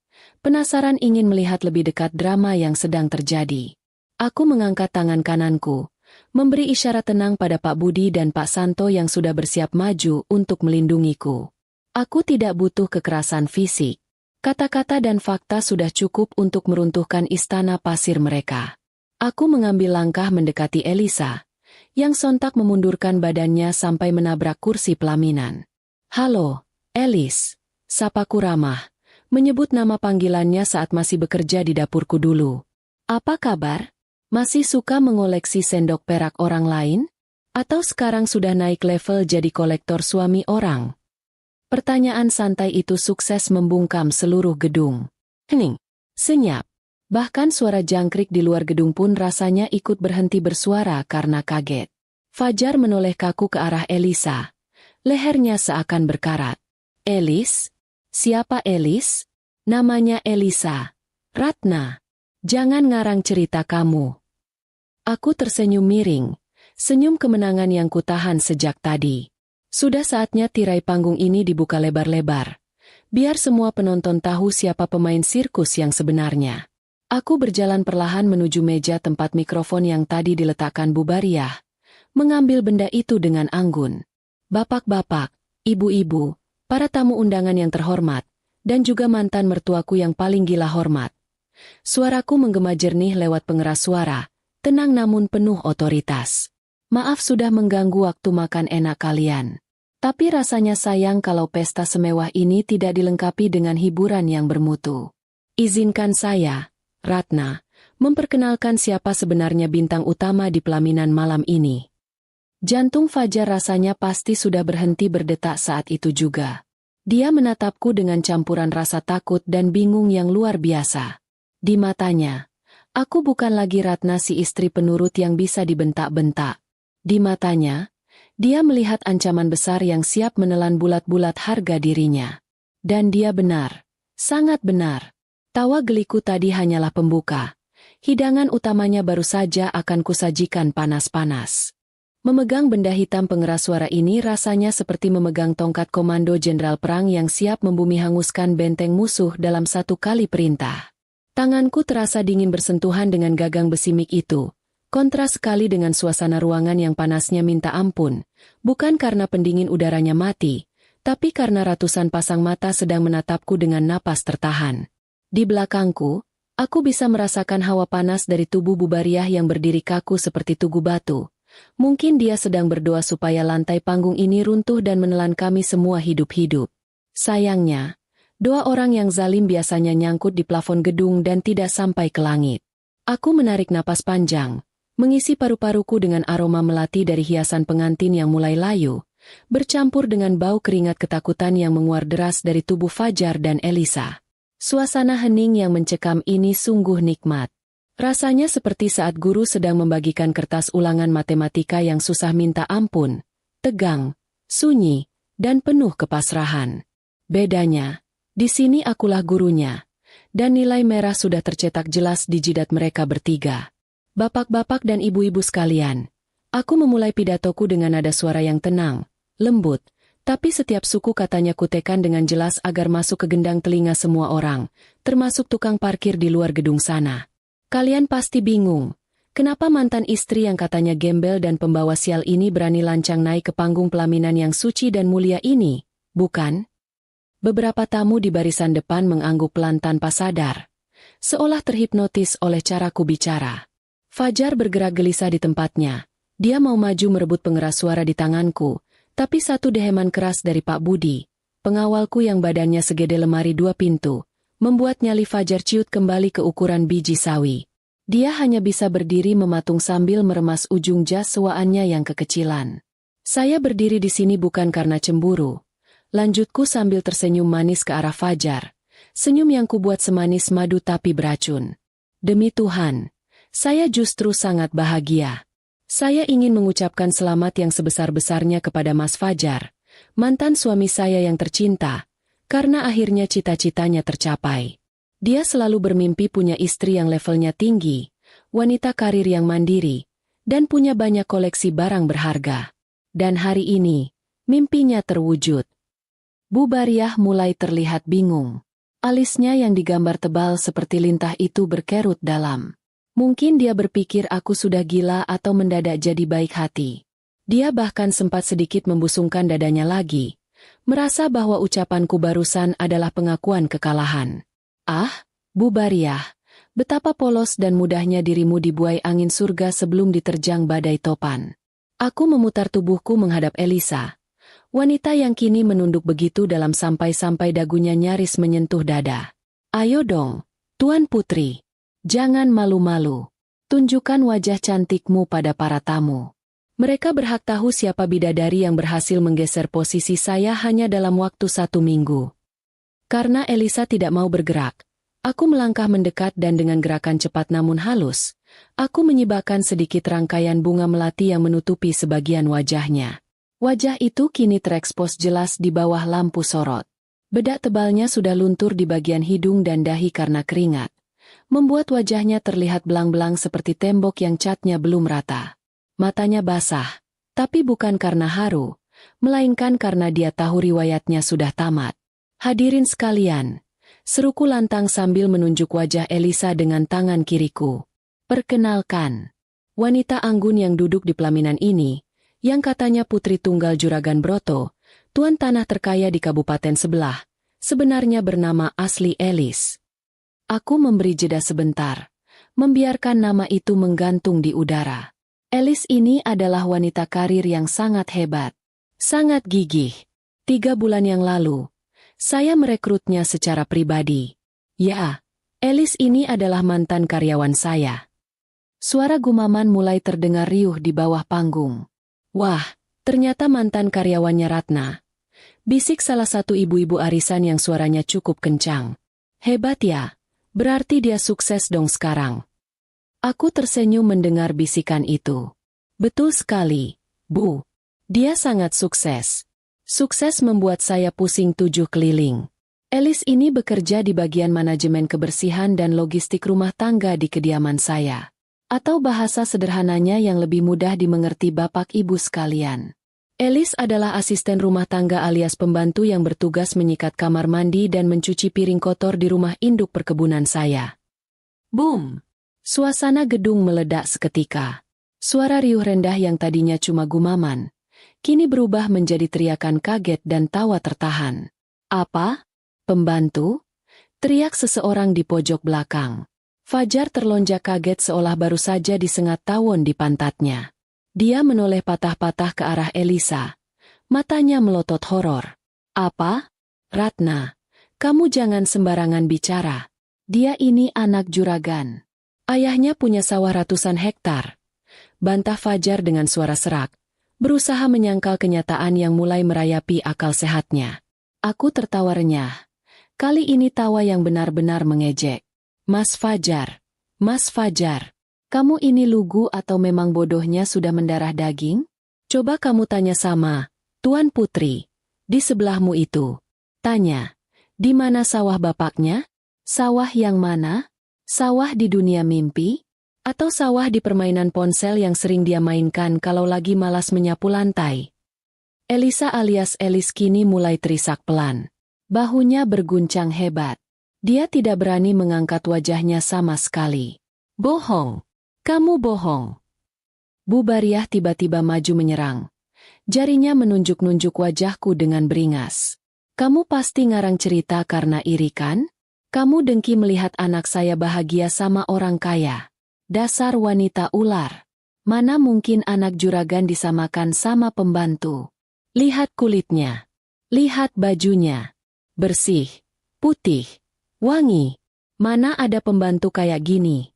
penasaran ingin melihat lebih dekat drama yang sedang terjadi. Aku mengangkat tangan kananku, memberi isyarat tenang pada Pak Budi dan Pak Santo yang sudah bersiap maju untuk melindungiku. Aku tidak butuh kekerasan fisik. Kata-kata dan fakta sudah cukup untuk meruntuhkan istana pasir mereka. Aku mengambil langkah mendekati Elisa, yang sontak memundurkan badannya sampai menabrak kursi pelaminan. "Halo, Elis," sapaku ramah, menyebut nama panggilannya saat masih bekerja di dapurku dulu. "Apa kabar? Masih suka mengoleksi sendok perak orang lain? Atau sekarang sudah naik level jadi kolektor suami orang?" Pertanyaan santai itu sukses membungkam seluruh gedung. Hening, senyap. Bahkan suara jangkrik di luar gedung pun rasanya ikut berhenti bersuara karena kaget. Fajar menoleh kaku ke arah Elisa. Lehernya seakan berkarat. "Elis? Siapa Elis?" "Namanya Elisa. Ratna. Jangan ngarang cerita kamu." Aku tersenyum miring. Senyum kemenangan yang kutahan sejak tadi. Sudah saatnya tirai panggung ini dibuka lebar-lebar. Biar semua penonton tahu siapa pemain sirkus yang sebenarnya. Aku berjalan perlahan menuju meja tempat mikrofon yang tadi diletakkan Bu Bariah. Mengambil benda itu dengan anggun. "Bapak-bapak, ibu-ibu, para tamu undangan yang terhormat, dan juga mantan mertuaku yang paling gila hormat." Suaraku menggema jernih lewat pengeras suara, tenang namun penuh otoritas. "Maaf sudah mengganggu waktu makan enak kalian. Tapi rasanya sayang kalau pesta semewah ini tidak dilengkapi dengan hiburan yang bermutu. Izinkan saya, Ratna, memperkenalkan siapa sebenarnya bintang utama di pelaminan malam ini." Jantung Fajar rasanya pasti sudah berhenti berdetak saat itu juga. Dia menatapku dengan campuran rasa takut dan bingung yang luar biasa. Di matanya, aku bukan lagi Ratna si istri penurut yang bisa dibentak-bentak. Di matanya, dia melihat ancaman besar yang siap menelan bulat-bulat harga dirinya. Dan dia benar, sangat benar. Tawa geliku tadi hanyalah pembuka. Hidangan utamanya baru saja akan kusajikan panas-panas. Memegang benda hitam pengeras suara ini rasanya seperti memegang tongkat komando jenderal perang yang siap membumi hanguskan benteng musuh dalam satu kali perintah. Tanganku terasa dingin bersentuhan dengan gagang besi mik itu. Kontras sekali dengan suasana ruangan yang panasnya minta ampun, bukan karena pendingin udaranya mati, tapi karena ratusan pasang mata sedang menatapku dengan napas tertahan. Di belakangku, aku bisa merasakan hawa panas dari tubuh Bu Bariah yang berdiri kaku seperti tugu batu. Mungkin dia sedang berdoa supaya lantai panggung ini runtuh dan menelan kami semua hidup-hidup. Sayangnya, doa orang yang zalim biasanya nyangkut di plafon gedung dan tidak sampai ke langit. Aku menarik napas panjang, mengisi paru-paruku dengan aroma melati dari hiasan pengantin yang mulai layu, bercampur dengan bau keringat ketakutan yang menguar deras dari tubuh Fajar dan Elisa. Suasana hening yang mencekam ini sungguh nikmat. Rasanya seperti saat guru sedang membagikan kertas ulangan matematika yang susah minta ampun, tegang, sunyi, dan penuh kepasrahan. Bedanya, di sini akulah gurunya, dan nilai merah sudah tercetak jelas di jidat mereka bertiga. "Bapak-bapak dan ibu-ibu sekalian," aku memulai pidatoku dengan nada suara yang tenang, lembut, tapi setiap suku katanya kutekan dengan jelas agar masuk ke gendang telinga semua orang, termasuk tukang parkir di luar gedung sana. "Kalian pasti bingung, kenapa mantan istri yang katanya gembel dan pembawa sial ini berani lancang naik ke panggung pelaminan yang suci dan mulia ini, bukan?" Beberapa tamu di barisan depan mengangguk pelan tanpa sadar, seolah terhipnotis oleh caraku bicara. Fajar bergerak gelisah di tempatnya. Dia mau maju merebut pengeras suara di tanganku, tapi satu deheman keras dari Pak Budi, pengawalku yang badannya segede lemari 2 pintu, membuat nyali Fajar ciut kembali ke ukuran biji sawi. Dia hanya bisa berdiri mematung sambil meremas ujung jas sewaannya yang kekecilan. "Saya berdiri di sini bukan karena cemburu," lanjutku sambil tersenyum manis ke arah Fajar. Senyum yang kubuat semanis madu tapi beracun. "Demi Tuhan, saya justru sangat bahagia. Saya ingin mengucapkan selamat yang sebesar-besarnya kepada Mas Fajar, mantan suami saya yang tercinta, karena akhirnya cita-citanya tercapai. Dia selalu bermimpi punya istri yang levelnya tinggi, wanita karir yang mandiri, dan punya banyak koleksi barang berharga. Dan hari ini, Mimpinya terwujud. Bu Bariah mulai terlihat bingung. Alisnya yang digambar tebal seperti lintah itu berkerut dalam. Mungkin dia berpikir aku sudah gila atau mendadak jadi baik hati. Dia bahkan sempat sedikit membusungkan dadanya lagi, merasa bahwa ucapanku barusan adalah pengakuan kekalahan. Ah, Bu Bariah, betapa polos dan mudahnya dirimu dibuai angin surga sebelum diterjang badai topan. Aku memutar tubuhku menghadap Elisa. Wanita yang kini menunduk begitu dalam sampai-sampai dagunya nyaris menyentuh dada. Ayo dong, Tuan Putri. Jangan malu-malu. Tunjukkan wajah cantikmu pada para tamu. Mereka berhak tahu siapa bidadari yang berhasil menggeser posisi saya hanya dalam waktu 1 minggu. Karena Elisa tidak mau bergerak, aku melangkah mendekat dan dengan gerakan cepat namun halus, aku menyibakkan sedikit rangkaian bunga melati yang menutupi sebagian wajahnya. Wajah itu kini terekspos jelas di bawah lampu sorot. Bedak tebalnya sudah luntur di bagian hidung dan dahi karena keringat, membuat wajahnya terlihat belang-belang seperti tembok yang catnya belum rata. Matanya basah, tapi bukan karena haru, melainkan karena dia tahu riwayatnya sudah tamat. Hadirin sekalian, seruku lantang sambil menunjuk wajah Elisa dengan tangan kiriku. Perkenalkan, wanita anggun yang duduk di pelaminan ini, yang katanya putri tunggal Juragan Broto, tuan tanah terkaya di kabupaten sebelah, sebenarnya bernama asli Elis. Aku memberi jeda sebentar, membiarkan nama itu menggantung di udara. Elis ini adalah wanita karir yang sangat hebat, sangat gigih. 3 bulan yang lalu, saya merekrutnya secara pribadi. Ya, Elis ini adalah mantan karyawan saya. Suara gumaman mulai terdengar riuh di bawah panggung. Wah, ternyata mantan karyawannya Ratna. Bisik salah satu ibu-ibu arisan yang suaranya cukup kencang. Hebat ya, berarti dia sukses dong sekarang. Aku tersenyum mendengar bisikan itu. Betul sekali, Bu. Dia sangat sukses. Sukses membuat saya pusing 7 keliling. Elis ini bekerja di bagian manajemen kebersihan dan logistik rumah tangga di kediaman saya. Atau bahasa sederhananya yang lebih mudah dimengerti Bapak Ibu sekalian. Elis adalah asisten rumah tangga alias pembantu yang bertugas menyikat kamar mandi dan mencuci piring kotor di rumah induk perkebunan saya. Boom! Suasana gedung meledak seketika. Suara riuh rendah yang tadinya cuma gumaman, kini berubah menjadi teriakan kaget dan tawa tertahan. Apa? Pembantu? Teriak seseorang di pojok belakang. Fajar terlonjak kaget seolah baru saja disengat tawon di pantatnya. Dia menoleh patah-patah ke arah Elisa. Matanya melotot horor. Apa? Ratna, kamu jangan sembarangan bicara. Dia ini anak juragan. Ayahnya punya sawah ratusan hektar. Bantah Fajar dengan suara serak, berusaha menyangkal kenyataan yang mulai merayapi akal sehatnya. Aku tertawa renyah. Kali ini tawa yang benar-benar mengejek. Mas Fajar, kamu ini lugu atau memang bodohnya sudah mendarah daging? Coba kamu tanya sama Tuan Putri, di sebelahmu itu. Tanya, di mana sawah bapaknya? Sawah yang mana? Sawah di dunia mimpi? Atau sawah di permainan ponsel yang sering dia mainkan kalau lagi malas menyapu lantai? Elisa alias Elis kini mulai terisak pelan. Bahunya berguncang hebat. Dia tidak berani mengangkat wajahnya sama sekali. Bohong. Kamu bohong. Bu Bariah tiba-tiba maju menyerang. Jarinya menunjuk-nunjuk wajahku dengan beringas. Kamu pasti ngarang cerita karena iri kan? Kamu dengki melihat anak saya bahagia sama orang kaya. Dasar wanita ular. Mana mungkin anak juragan disamakan sama pembantu. Lihat kulitnya. Lihat bajunya. Bersih. Putih. Wangi, mana ada pembantu kayak gini?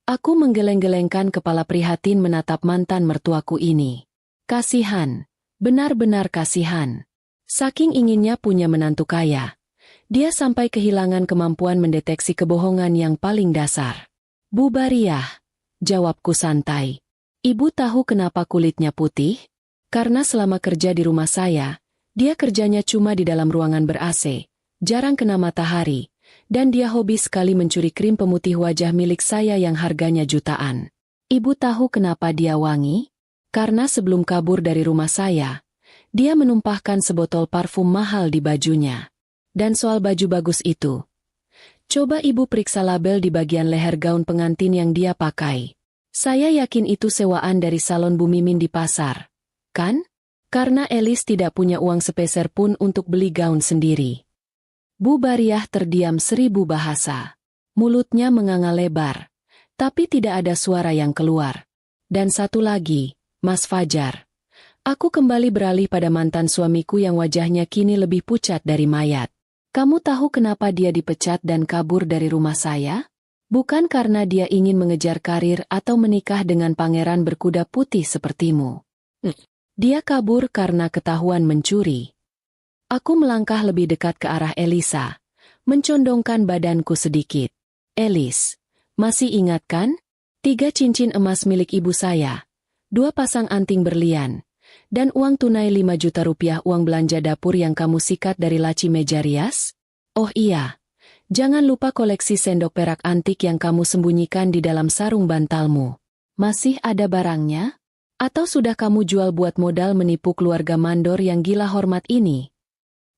Aku menggeleng-gelengkan kepala prihatin menatap mantan mertuaku ini. Kasihan, benar-benar kasihan. Saking inginnya punya menantu kaya, dia sampai kehilangan kemampuan mendeteksi kebohongan yang paling dasar. Bu Bariah, jawabku santai. Ibu tahu kenapa kulitnya putih? Karena selama kerja di rumah saya, dia kerjanya cuma di dalam ruangan ber-AC, jarang kena matahari. Dan dia hobi sekali mencuri krim pemutih wajah milik saya yang harganya jutaan. Ibu tahu kenapa dia wangi? Karena sebelum kabur dari rumah saya, Dia menumpahkan sebotol parfum mahal di bajunya. Dan soal baju bagus itu, coba ibu periksa label di bagian leher gaun pengantin yang dia pakai. Saya yakin itu sewaan dari salon Bu Mimin di pasar. Kan? Karena Elis tidak punya uang sepeser pun untuk beli gaun sendiri. Bu Bariah terdiam 1000 bahasa. Mulutnya menganga lebar. Tapi tidak ada suara yang keluar. Dan satu lagi, Mas Fajar. Aku kembali beralih pada mantan suamiku yang wajahnya kini lebih pucat dari mayat. Kamu tahu kenapa dia dipecat dan kabur dari rumah saya? Bukan karena dia ingin mengejar karir atau menikah dengan pangeran berkuda putih sepertimu. Dia kabur karena ketahuan mencuri. Aku melangkah lebih dekat ke arah Elisa, mencondongkan badanku sedikit. Elis, masih ingat kan? 3 cincin emas milik ibu saya, 2 pasang anting berlian, dan uang tunai 5 juta rupiah uang belanja dapur yang kamu sikat dari laci meja rias? Oh iya, jangan lupa koleksi sendok perak antik yang kamu sembunyikan di dalam sarung bantalmu. Masih ada barangnya? Atau sudah kamu jual buat modal menipu keluarga mandor yang gila hormat ini?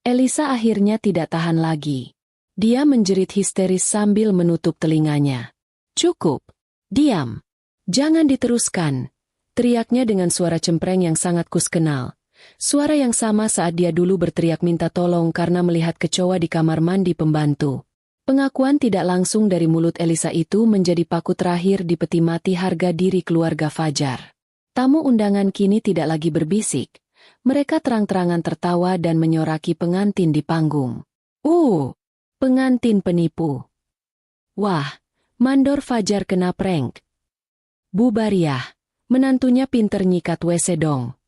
Elisa akhirnya tidak tahan lagi. Dia menjerit histeris sambil menutup telinganya. Cukup. Diam. Jangan diteruskan. Teriaknya dengan suara cempreng yang sangat kuskenal. Suara yang sama saat dia dulu berteriak minta tolong karena melihat kecoa di kamar mandi pembantu. Pengakuan tidak langsung dari mulut Elisa itu menjadi paku terakhir di peti mati harga diri keluarga Fajar. Tamu undangan kini tidak lagi berbisik. Mereka terang-terangan tertawa dan menyoraki pengantin di panggung. Pengantin penipu. Wah, mandor Fajar kena prank. Bu Bariah, menantunya pinter nyikat WC dong.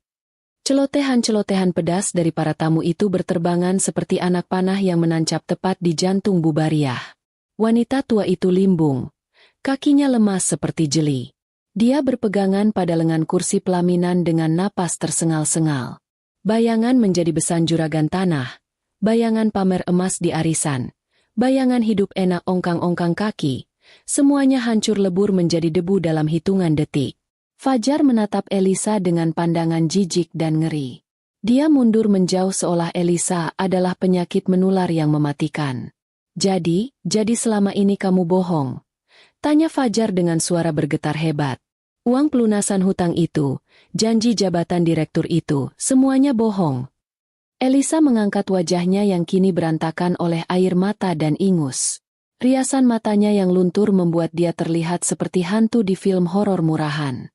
Celotehan-celotehan pedas dari para tamu itu berterbangan seperti anak panah yang menancap tepat di jantung Bu Bariah. Wanita tua itu limbung. Kakinya lemas seperti jeli. Dia berpegangan pada lengan kursi pelaminan dengan napas tersengal-sengal. Bayangan menjadi besan juragan tanah. Bayangan pamer emas di arisan. Bayangan hidup enak ongkang-ongkang kaki. Semuanya hancur lebur menjadi debu dalam hitungan detik. Fajar menatap Elisa dengan pandangan jijik dan ngeri. Dia mundur menjauh seolah Elisa adalah penyakit menular yang mematikan. Jadi selama ini kamu bohong? Tanya Fajar dengan suara bergetar hebat. Uang pelunasan hutang itu, janji jabatan direktur itu, semuanya bohong. Elisa mengangkat wajahnya yang kini berantakan oleh air mata dan ingus. Riasan matanya yang luntur membuat dia terlihat seperti hantu di film horor murahan.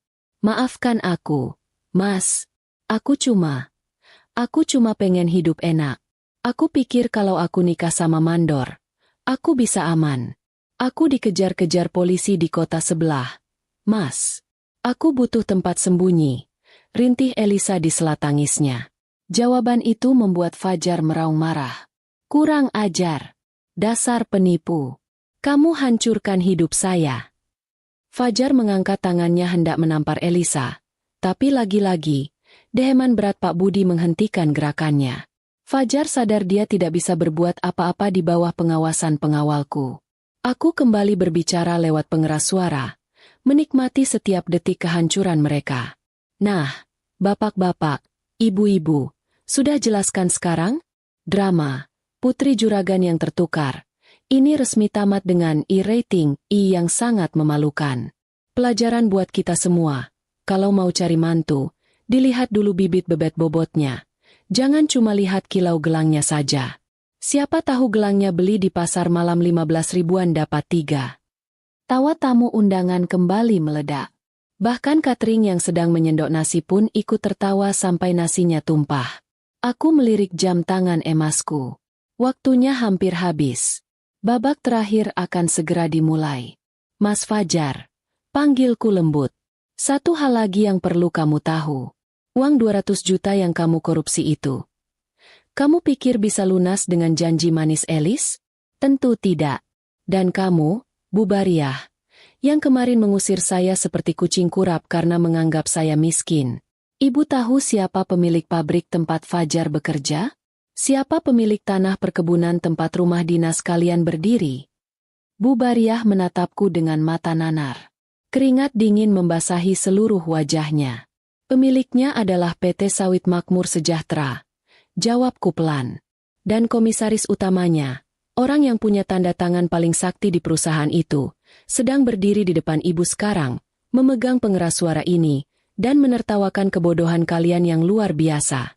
Maafkan aku, Mas. Aku cuma pengen hidup enak. Aku pikir kalau aku nikah sama mandor, aku bisa aman. Aku dikejar-kejar polisi di kota sebelah. Mas, aku butuh tempat sembunyi. Rintih Elisa di sela tangisnya. Jawaban itu membuat Fajar meraung marah. Kurang ajar. Dasar penipu. Kamu hancurkan hidup saya. Fajar mengangkat tangannya hendak menampar Elisa. Tapi lagi-lagi, deheman berat Pak Budi menghentikan gerakannya. Fajar sadar dia tidak bisa berbuat apa-apa di bawah pengawasan pengawalku. Aku kembali berbicara lewat pengeras suara, menikmati setiap detik kehancuran mereka. Nah, bapak-bapak, ibu-ibu, sudah jelaskan sekarang? Drama, Putri Juragan yang tertukar. Ini resmi tamat dengan I-rating, I yang sangat memalukan. Pelajaran buat kita semua. Kalau mau cari mantu, dilihat dulu bibit bebet bobotnya. Jangan cuma lihat kilau gelangnya saja. Siapa tahu gelangnya beli di pasar malam 15 ribuan dapat 3. Tawa tamu undangan kembali meledak. Bahkan catering yang sedang menyendok nasi pun ikut tertawa sampai nasinya tumpah. Aku melirik jam tangan emasku. Waktunya hampir habis. Babak terakhir akan segera dimulai. Mas Fajar, panggilku lembut. Satu hal lagi yang perlu kamu tahu. Uang 200 juta yang kamu korupsi itu. Kamu pikir bisa lunas dengan janji manis Elis? Tentu tidak. Dan kamu, Bu Bariah, yang kemarin mengusir saya seperti kucing kurap karena menganggap saya miskin. Ibu tahu siapa pemilik pabrik tempat Fajar bekerja? Siapa pemilik tanah perkebunan tempat rumah dinas kalian berdiri? Bu Bariah menatapku dengan mata nanar. Keringat dingin membasahi seluruh wajahnya. Pemiliknya adalah PT Sawit Makmur Sejahtera. Jawabku pelan. Dan komisaris utamanya, orang yang punya tanda tangan paling sakti di perusahaan itu, sedang berdiri di depan ibu sekarang, memegang pengeras suara ini, dan menertawakan kebodohan kalian yang luar biasa.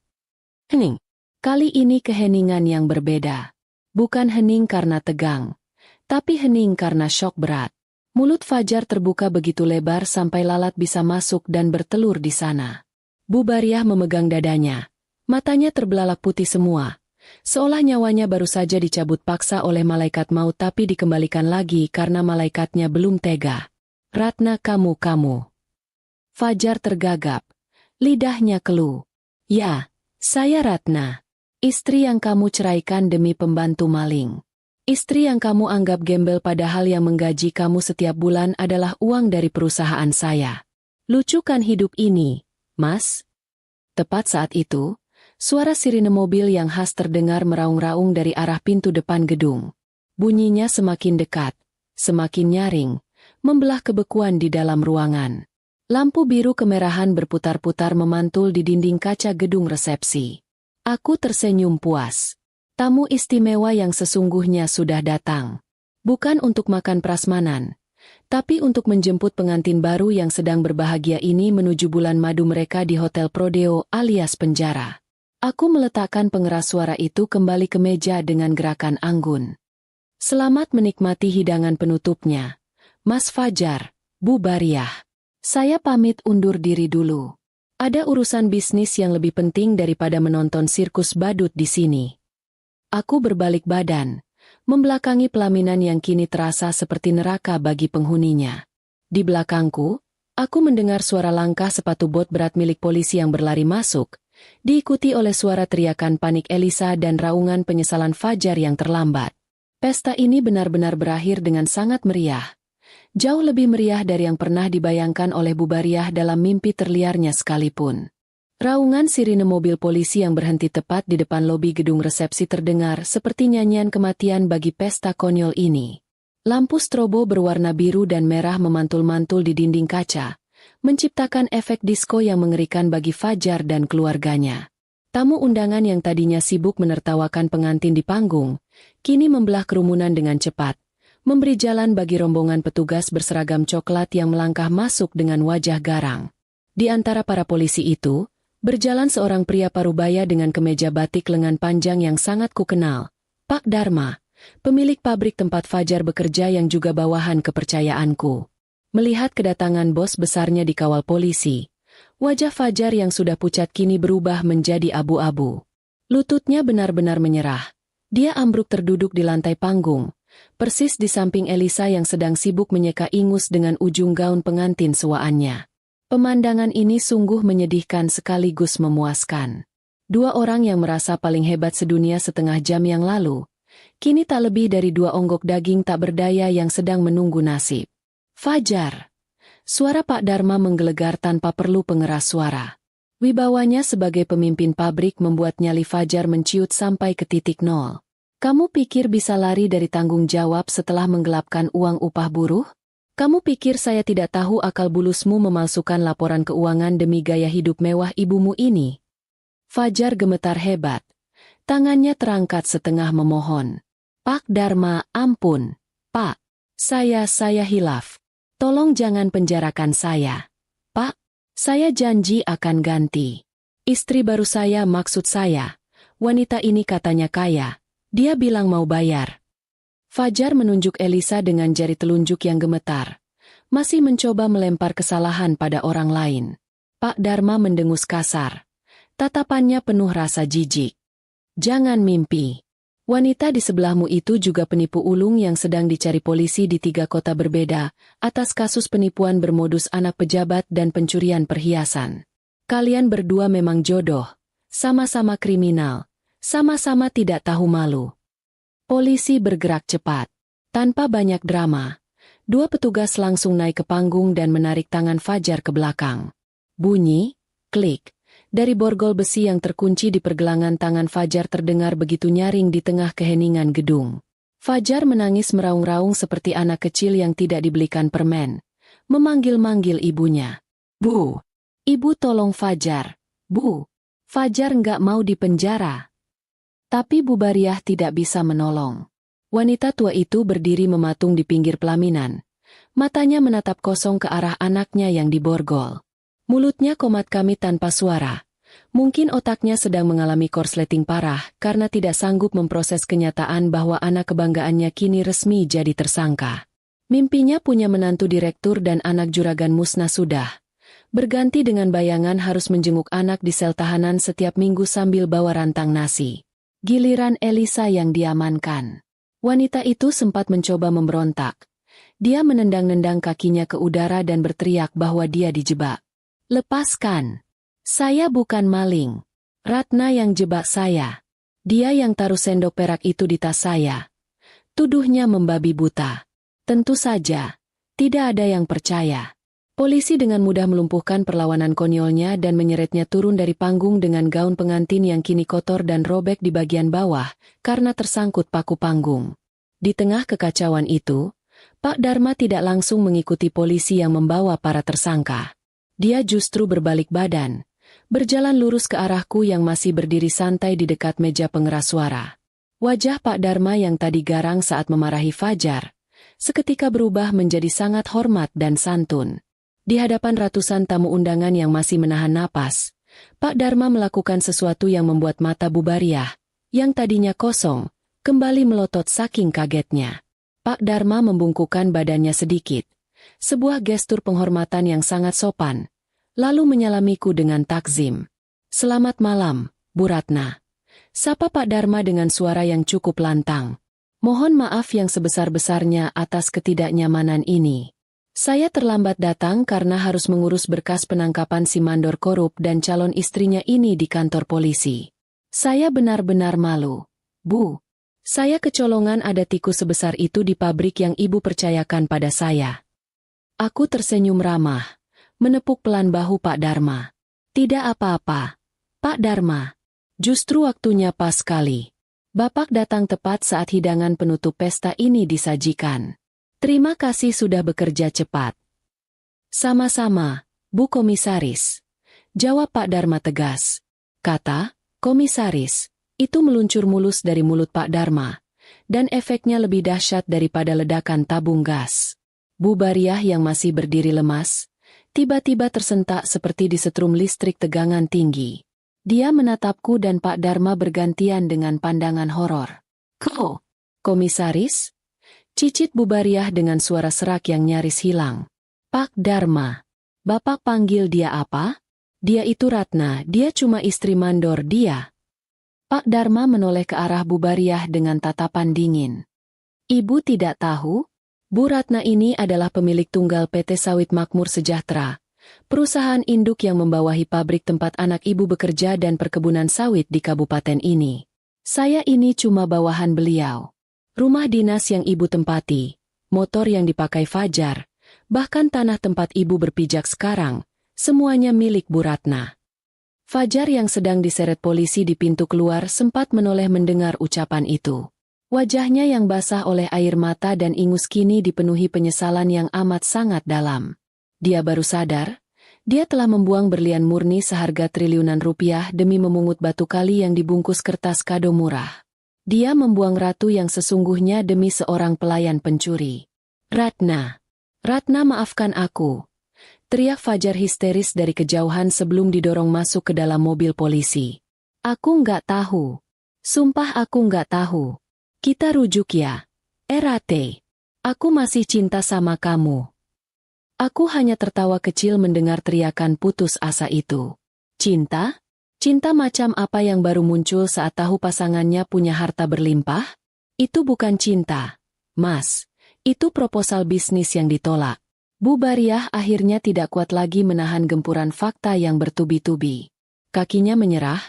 Hening. Kali ini keheningan yang berbeda. Bukan hening karena tegang, tapi hening karena syok berat. Mulut Fajar terbuka begitu lebar sampai lalat bisa masuk dan bertelur di sana. Bu Bariah memegang dadanya. Matanya terbelalak putih semua. Seolah nyawanya baru saja dicabut paksa oleh malaikat maut tapi dikembalikan lagi karena malaikatnya belum tega. Ratna, kamu. Fajar tergagap. Lidahnya keluh. Ya, saya Ratna. Istri yang kamu ceraikan demi pembantu maling. Istri yang kamu anggap gembel padahal yang menggaji kamu setiap bulan adalah uang dari perusahaan saya. Lucukan hidup ini, Mas. Tepat saat itu, suara sirine mobil yang khas terdengar meraung-raung dari arah pintu depan gedung. Bunyinya semakin dekat, semakin nyaring, membelah kebekuan di dalam ruangan. Lampu biru kemerahan berputar-putar memantul di dinding kaca gedung resepsi. Aku tersenyum puas. Tamu istimewa yang sesungguhnya sudah datang. Bukan untuk makan prasmanan, tapi untuk menjemput pengantin baru yang sedang berbahagia ini menuju bulan madu mereka di Hotel Prodeo alias penjara. Aku meletakkan pengeras suara itu kembali ke meja dengan gerakan anggun. Selamat menikmati hidangan penutupnya. Mas Fajar, Bu Bariah. Saya pamit undur diri dulu. Ada urusan bisnis yang lebih penting daripada menonton sirkus badut di sini. Aku berbalik badan, membelakangi pelaminan yang kini terasa seperti neraka bagi penghuninya. Di belakangku, aku mendengar suara langkah sepatu bot berat milik polisi yang berlari masuk, diikuti oleh suara teriakan panik Elisa dan raungan penyesalan Fajar yang terlambat. Pesta ini benar-benar berakhir dengan sangat meriah. Jauh lebih meriah dari yang pernah dibayangkan oleh Bu Bariah dalam mimpi terliarnya sekalipun. Raungan sirine mobil polisi yang berhenti tepat di depan lobi gedung resepsi terdengar seperti nyanyian kematian bagi pesta konyol ini. Lampu strobo berwarna biru dan merah memantul-mantul di dinding kaca, menciptakan efek disko yang mengerikan bagi Fajar dan keluarganya. Tamu undangan yang tadinya sibuk menertawakan pengantin di panggung, kini membelah kerumunan dengan cepat, memberi jalan bagi rombongan petugas berseragam coklat yang melangkah masuk dengan wajah garang. Di antara para polisi itu, berjalan seorang pria parubaya dengan kemeja batik lengan panjang yang sangat kukenal, Pak Dharma, pemilik pabrik tempat Fajar bekerja yang juga bawahan kepercayaanku. Melihat kedatangan bos besarnya dikawal polisi, wajah Fajar yang sudah pucat kini berubah menjadi abu-abu. Lututnya benar-benar menyerah. Dia ambruk terduduk di lantai panggung, persis di samping Elisa yang sedang sibuk menyeka ingus dengan ujung gaun pengantin suaannya. Pemandangan ini sungguh menyedihkan sekaligus memuaskan. Dua orang yang merasa paling hebat sedunia setengah jam yang lalu, kini tak lebih dari dua onggok daging tak berdaya yang sedang menunggu nasib. Fajar. Suara Pak Dharma menggelegar tanpa perlu pengeras suara. Wibawanya sebagai pemimpin pabrik membuat nyali Fajar menciut sampai ke titik nol. Kamu pikir bisa lari dari tanggung jawab setelah menggelapkan uang upah buruh? Kamu pikir saya tidak tahu akal bulusmu memalsukan laporan keuangan demi gaya hidup mewah ibumu ini? Fajar gemetar hebat. Tangannya terangkat setengah memohon. Pak Dharma, ampun. Pak, saya hilaf. Tolong jangan penjarakan saya. Pak, saya janji akan ganti. Istri baru saya maksud saya. Wanita ini katanya kaya. Dia bilang mau bayar. Fajar menunjuk Elisa dengan jari telunjuk yang gemetar. Masih mencoba melempar kesalahan pada orang lain. Pak Dharma mendengus kasar. Tatapannya penuh rasa jijik. Jangan mimpi. Wanita di sebelahmu itu juga penipu ulung yang sedang dicari polisi di 3 kota berbeda, atas kasus penipuan bermodus anak pejabat dan pencurian perhiasan. Kalian berdua memang jodoh. Sama-sama kriminal. Sama-sama tidak tahu malu. Polisi bergerak cepat. Tanpa banyak drama, 2 petugas langsung naik ke panggung dan menarik tangan Fajar ke belakang. Bunyi, klik, dari borgol besi yang terkunci di pergelangan tangan Fajar terdengar begitu nyaring di tengah keheningan gedung. Fajar menangis meraung-raung seperti anak kecil yang tidak dibelikan permen, memanggil-manggil ibunya. Bu, Ibu tolong Fajar. Bu, Fajar nggak mau dipenjara. Tapi Bu Bariah tidak bisa menolong. Wanita tua itu berdiri mematung di pinggir pelaminan. Matanya menatap kosong ke arah anaknya yang diborgol. Mulutnya komat kamit tanpa suara. Mungkin otaknya sedang mengalami korsleting parah karena tidak sanggup memproses kenyataan bahwa anak kebanggaannya kini resmi jadi tersangka. Mimpinya punya menantu direktur dan anak juragan musnah sudah berganti dengan bayangan harus menjenguk anak di sel tahanan setiap minggu sambil bawa rantang nasi. Giliran Elisa yang diamankan. Wanita itu sempat mencoba memberontak. Dia menendang-nendang kakinya ke udara dan berteriak bahwa dia dijebak. Lepaskan! Saya bukan maling. Ratna yang jebak saya. Dia yang taruh sendok perak itu di tas saya. Tuduhnya membabi buta. Tentu saja, tidak ada yang percaya. Polisi dengan mudah melumpuhkan perlawanan konyolnya dan menyeretnya turun dari panggung dengan gaun pengantin yang kini kotor dan robek di bagian bawah karena tersangkut paku panggung. Di tengah kekacauan itu, Pak Dharma tidak langsung mengikuti polisi yang membawa para tersangka. Dia justru berbalik badan, berjalan lurus ke arahku yang masih berdiri santai di dekat meja pengeras suara. Wajah Pak Dharma yang tadi garang saat memarahi Fajar, seketika berubah menjadi sangat hormat dan santun. Di hadapan ratusan tamu undangan yang masih menahan napas, Pak Dharma melakukan sesuatu yang membuat mata Bu Bariah, yang tadinya kosong, kembali melotot saking kagetnya. Pak Dharma membungkukkan badannya sedikit, sebuah gestur penghormatan yang sangat sopan, lalu menyalamiku dengan takzim. Selamat malam, Bu Ratna. Sapa Pak Dharma dengan suara yang cukup lantang. Mohon maaf yang sebesar-besarnya atas ketidaknyamanan ini. Saya terlambat datang karena harus mengurus berkas penangkapan si mandor korup dan calon istrinya ini di kantor polisi. Saya benar-benar malu. Bu, saya kecolongan ada tikus sebesar itu di pabrik yang Ibu percayakan pada saya. Aku tersenyum ramah, menepuk pelan bahu Pak Dharma. Tidak apa-apa, Pak Dharma. Justru waktunya pas sekali. Bapak datang tepat saat hidangan penutup pesta ini disajikan. Terima kasih sudah bekerja cepat. Sama-sama, Bu Komisaris. Jawab Pak Dharma tegas. Kata, Komisaris, itu meluncur mulus dari mulut Pak Dharma, dan efeknya lebih dahsyat daripada ledakan tabung gas. Bu Bariah yang masih berdiri lemas, tiba-tiba tersentak seperti disetrum listrik tegangan tinggi. Dia menatapku dan Pak Dharma bergantian dengan pandangan horor. Kau, Komisaris? Cicit Bu Bariah dengan suara serak yang nyaris hilang. Pak Dharma. Bapak panggil dia apa? Dia itu Ratna, dia cuma istri mandor dia. Pak Dharma menoleh ke arah Bu Bariah dengan tatapan dingin. Ibu tidak tahu? Bu Ratna ini adalah pemilik tunggal PT Sawit Makmur Sejahtera, perusahaan induk yang membawahi pabrik tempat anak ibu bekerja dan perkebunan sawit di kabupaten ini. Saya ini cuma bawahan beliau. Rumah dinas yang ibu tempati, motor yang dipakai Fajar, bahkan tanah tempat ibu berpijak sekarang, semuanya milik Bu Ratna. Fajar yang sedang diseret polisi di pintu keluar sempat menoleh mendengar ucapan itu. Wajahnya yang basah oleh air mata dan ingus kini dipenuhi penyesalan yang amat sangat dalam. Dia baru sadar, dia telah membuang berlian murni seharga triliunan rupiah demi memungut batu kali yang dibungkus kertas kado murah. Dia membuang ratu yang sesungguhnya demi seorang pelayan pencuri. Ratna. Ratna, maafkan aku. Teriak Fajar histeris dari kejauhan sebelum didorong masuk ke dalam mobil polisi. Aku nggak tahu. Sumpah aku nggak tahu. Kita rujuk ya. Rate. Aku masih cinta sama kamu. Aku hanya tertawa kecil mendengar teriakan putus asa itu. Cinta? Cinta macam apa yang baru muncul saat tahu pasangannya punya harta berlimpah? Itu bukan cinta, Mas. Itu proposal bisnis yang ditolak. Bu Bariah akhirnya tidak kuat lagi menahan gempuran fakta yang bertubi-tubi. Kakinya menyerah,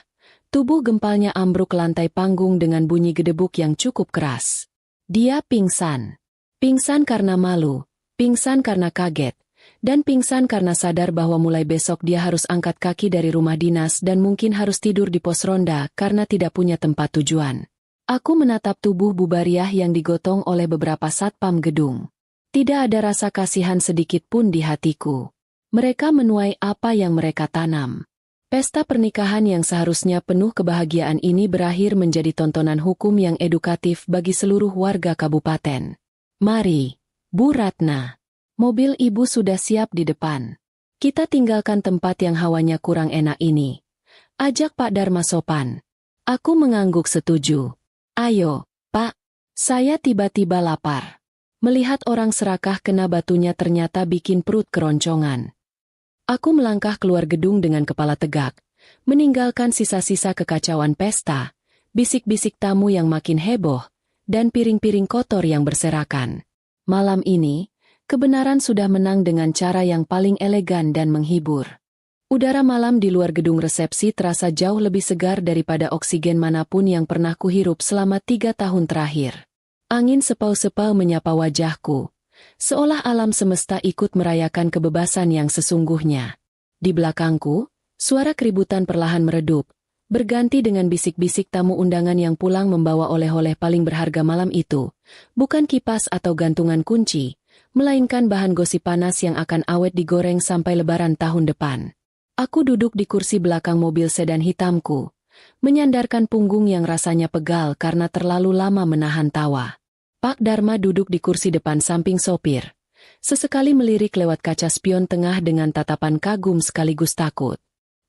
tubuh gempalnya ambruk ke lantai panggung dengan bunyi gedebuk yang cukup keras. Dia pingsan. Pingsan karena malu, pingsan karena kaget, dan pingsan karena sadar bahwa mulai besok dia harus angkat kaki dari rumah dinas dan mungkin harus tidur di pos ronda karena tidak punya tempat tujuan. Aku menatap tubuh Bu Bariah yang digotong oleh beberapa satpam gedung. Tidak ada rasa kasihan sedikit pun di hatiku. Mereka menuai apa yang mereka tanam. Pesta pernikahan yang seharusnya penuh kebahagiaan ini berakhir menjadi tontonan hukum yang edukatif bagi seluruh warga kabupaten. Mari, Bu Ratna. Mobil ibu sudah siap di depan. Kita tinggalkan tempat yang hawanya kurang enak ini. Ajak Pak Dharma sopan. Aku mengangguk setuju. Ayo, Pak. Saya tiba-tiba lapar. Melihat orang serakah kena batunya ternyata bikin perut keroncongan. Aku melangkah keluar gedung dengan kepala tegak, meninggalkan sisa-sisa kekacauan pesta, bisik-bisik tamu yang makin heboh, dan piring-piring kotor yang berserakan. Malam ini, kebenaran sudah menang dengan cara yang paling elegan dan menghibur. Udara malam di luar gedung resepsi terasa jauh lebih segar daripada oksigen manapun yang pernah kuhirup selama 3 tahun terakhir. Angin sepau-sepau menyapa wajahku, seolah alam semesta ikut merayakan kebebasan yang sesungguhnya. Di belakangku, suara keributan perlahan meredup, berganti dengan bisik-bisik tamu undangan yang pulang membawa oleh-oleh paling berharga malam itu, bukan kipas atau gantungan kunci, melainkan bahan gosip panas yang akan awet digoreng sampai lebaran tahun depan. Aku duduk di kursi belakang mobil sedan hitamku, menyandarkan punggung yang rasanya pegal karena terlalu lama menahan tawa. Pak Dharma duduk di kursi depan samping sopir. Sesekali melirik lewat kaca spion tengah dengan tatapan kagum sekaligus takut.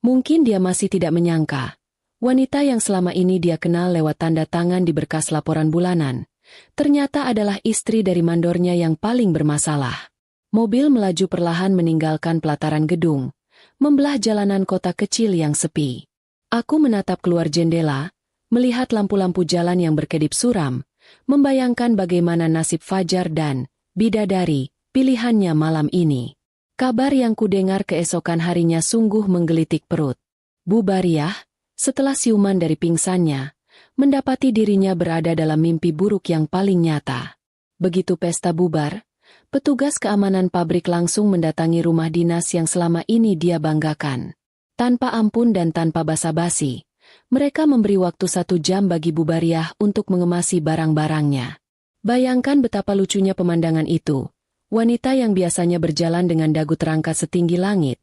Mungkin dia masih tidak menyangka. Wanita yang selama ini dia kenal lewat tanda tangan di berkas laporan bulanan, ternyata adalah istri dari mandornya yang paling bermasalah. Mobil melaju perlahan meninggalkan pelataran gedung, membelah jalanan kota kecil yang sepi. Aku menatap keluar jendela, melihat lampu-lampu jalan yang berkedip suram, membayangkan bagaimana nasib Fajar dan bidadari pilihannya malam ini. Kabar yang kudengar keesokan harinya sungguh menggelitik perut. Bu Bariah, setelah siuman dari pingsannya, mendapati dirinya berada dalam mimpi buruk yang paling nyata. Begitu pesta bubar, petugas keamanan pabrik langsung mendatangi rumah dinas yang selama ini dia banggakan. Tanpa ampun dan tanpa basa-basi, mereka memberi waktu 1 jam bagi Bu Bariah untuk mengemasi barang-barangnya. Bayangkan betapa lucunya pemandangan itu. Wanita yang biasanya berjalan dengan dagu terangkat setinggi langit,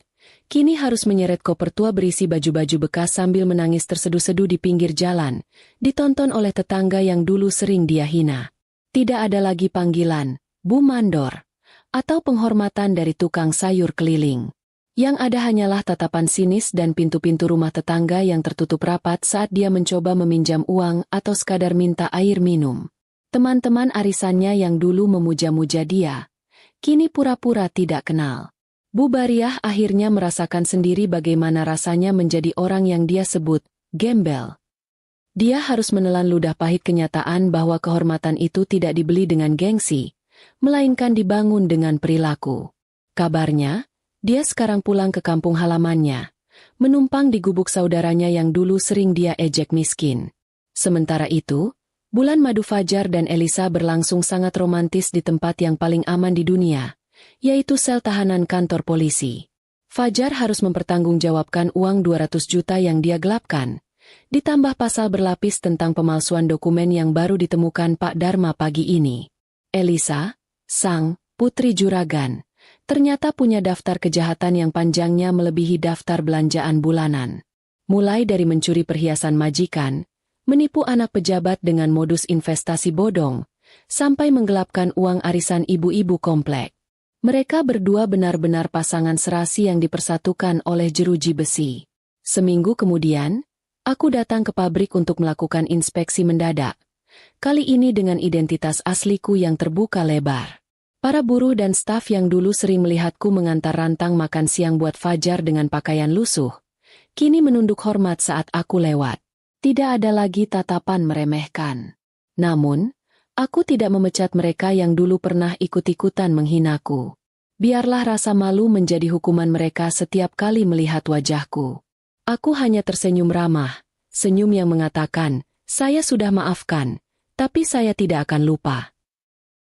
kini harus menyeret koper tua berisi baju-baju bekas sambil menangis terseduh-seduh di pinggir jalan, ditonton oleh tetangga yang dulu sering dia hina. Tidak ada lagi panggilan, Bu Mandor, atau penghormatan dari tukang sayur keliling. Yang ada hanyalah tatapan sinis dan pintu-pintu rumah tetangga yang tertutup rapat saat dia mencoba meminjam uang atau sekadar minta air minum. Teman-teman arisannya yang dulu memuja-muja dia, kini pura-pura tidak kenal. Bu Bariah akhirnya merasakan sendiri bagaimana rasanya menjadi orang yang dia sebut gembel. Dia harus menelan ludah pahit kenyataan bahwa kehormatan itu tidak dibeli dengan gengsi, melainkan dibangun dengan perilaku. Kabarnya, dia sekarang pulang ke kampung halamannya, menumpang di gubuk saudaranya yang dulu sering dia ejek miskin. Sementara itu, bulan madu Fajar dan Elisa berlangsung sangat romantis di tempat yang paling aman di dunia, yaitu sel tahanan kantor polisi. Fajar harus mempertanggungjawabkan uang 200 juta yang dia gelapkan, ditambah pasal berlapis tentang pemalsuan dokumen yang baru ditemukan Pak Dharma pagi ini. Elisa, sang putri juragan, ternyata punya daftar kejahatan yang panjangnya melebihi daftar belanjaan bulanan. Mulai dari mencuri perhiasan majikan, menipu anak pejabat dengan modus investasi bodong, sampai menggelapkan uang arisan ibu-ibu komplek. Mereka berdua benar-benar pasangan serasi yang dipersatukan oleh jeruji besi. Seminggu kemudian, aku datang ke pabrik untuk melakukan inspeksi mendadak. Kali ini dengan identitas asliku yang terbuka lebar. Para buruh dan staf yang dulu sering melihatku mengantar rantang makan siang buat Fajar dengan pakaian lusuh, kini menunduk hormat saat aku lewat. Tidak ada lagi tatapan meremehkan. Namun, aku tidak memecat mereka yang dulu pernah ikut-ikutan menghinaku. Biarlah rasa malu menjadi hukuman mereka setiap kali melihat wajahku. Aku hanya tersenyum ramah, senyum yang mengatakan, saya sudah maafkan, tapi saya tidak akan lupa.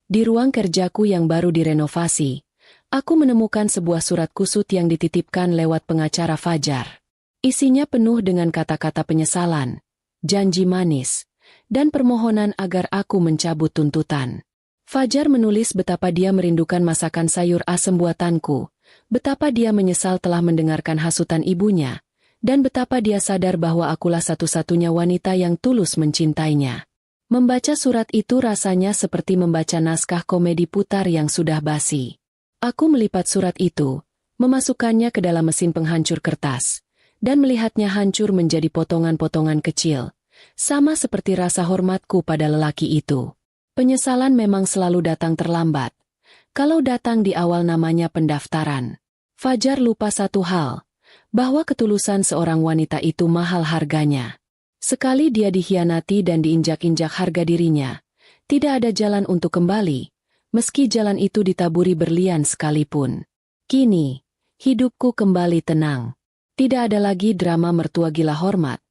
Di ruang kerjaku yang baru direnovasi, aku menemukan sebuah surat kusut yang dititipkan lewat pengacara Fajar. Isinya penuh dengan kata-kata penyesalan, janji manis, dan permohonan agar aku mencabut tuntutan. Fajar menulis betapa dia merindukan masakan sayur asem buatanku, betapa dia menyesal telah mendengarkan hasutan ibunya, dan betapa dia sadar bahwa akulah satu-satunya wanita yang tulus mencintainya. Membaca surat itu rasanya seperti membaca naskah komedi putar yang sudah basi. Aku melipat surat itu, memasukkannya ke dalam mesin penghancur kertas, dan melihatnya hancur menjadi potongan-potongan kecil, sama seperti rasa hormatku pada lelaki itu. Penyesalan memang selalu datang terlambat. Kalau datang di awal namanya pendaftaran. Fajar lupa satu hal, bahwa ketulusan seorang wanita itu mahal harganya. Sekali dia dikhianati dan diinjak-injak harga dirinya, tidak ada jalan untuk kembali, meski jalan itu ditaburi berlian sekalipun. Kini, hidupku kembali tenang. Tidak ada lagi drama mertua gila hormat,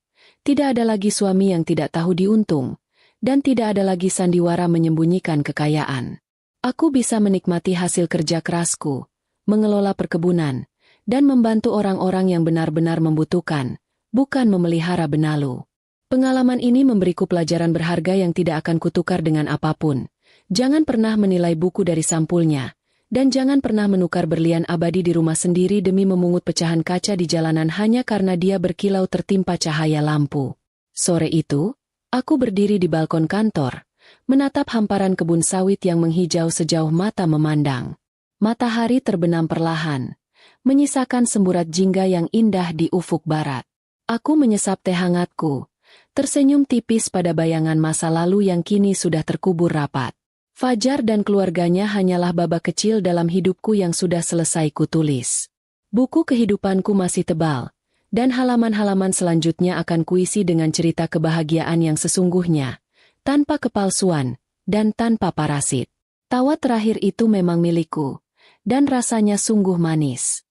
tidak ada lagi suami yang tidak tahu diuntung, dan tidak ada lagi sandiwara menyembunyikan kekayaan. Aku bisa menikmati hasil kerja kerasku, mengelola perkebunan, dan membantu orang-orang yang benar-benar membutuhkan, bukan memelihara benalu. Pengalaman ini memberiku pelajaran berharga yang tidak akan kutukar dengan apapun. Jangan pernah menilai buku dari sampulnya, dan jangan pernah menukar berlian abadi di rumah sendiri demi memungut pecahan kaca di jalanan hanya karena dia berkilau tertimpa cahaya lampu. Sore itu, aku berdiri di balkon kantor, menatap hamparan kebun sawit yang menghijau sejauh mata memandang. Matahari terbenam perlahan, menyisakan semburat jingga yang indah di ufuk barat. Aku menyesap teh hangatku, tersenyum tipis pada bayangan masa lalu yang kini sudah terkubur rapat. Fajar dan keluarganya hanyalah babak kecil dalam hidupku yang sudah selesai kutulis. Buku kehidupanku masih tebal, dan halaman-halaman selanjutnya akan kuisi dengan cerita kebahagiaan yang sesungguhnya, tanpa kepalsuan, dan tanpa parasit. Tawa terakhir itu memang milikku, dan rasanya sungguh manis.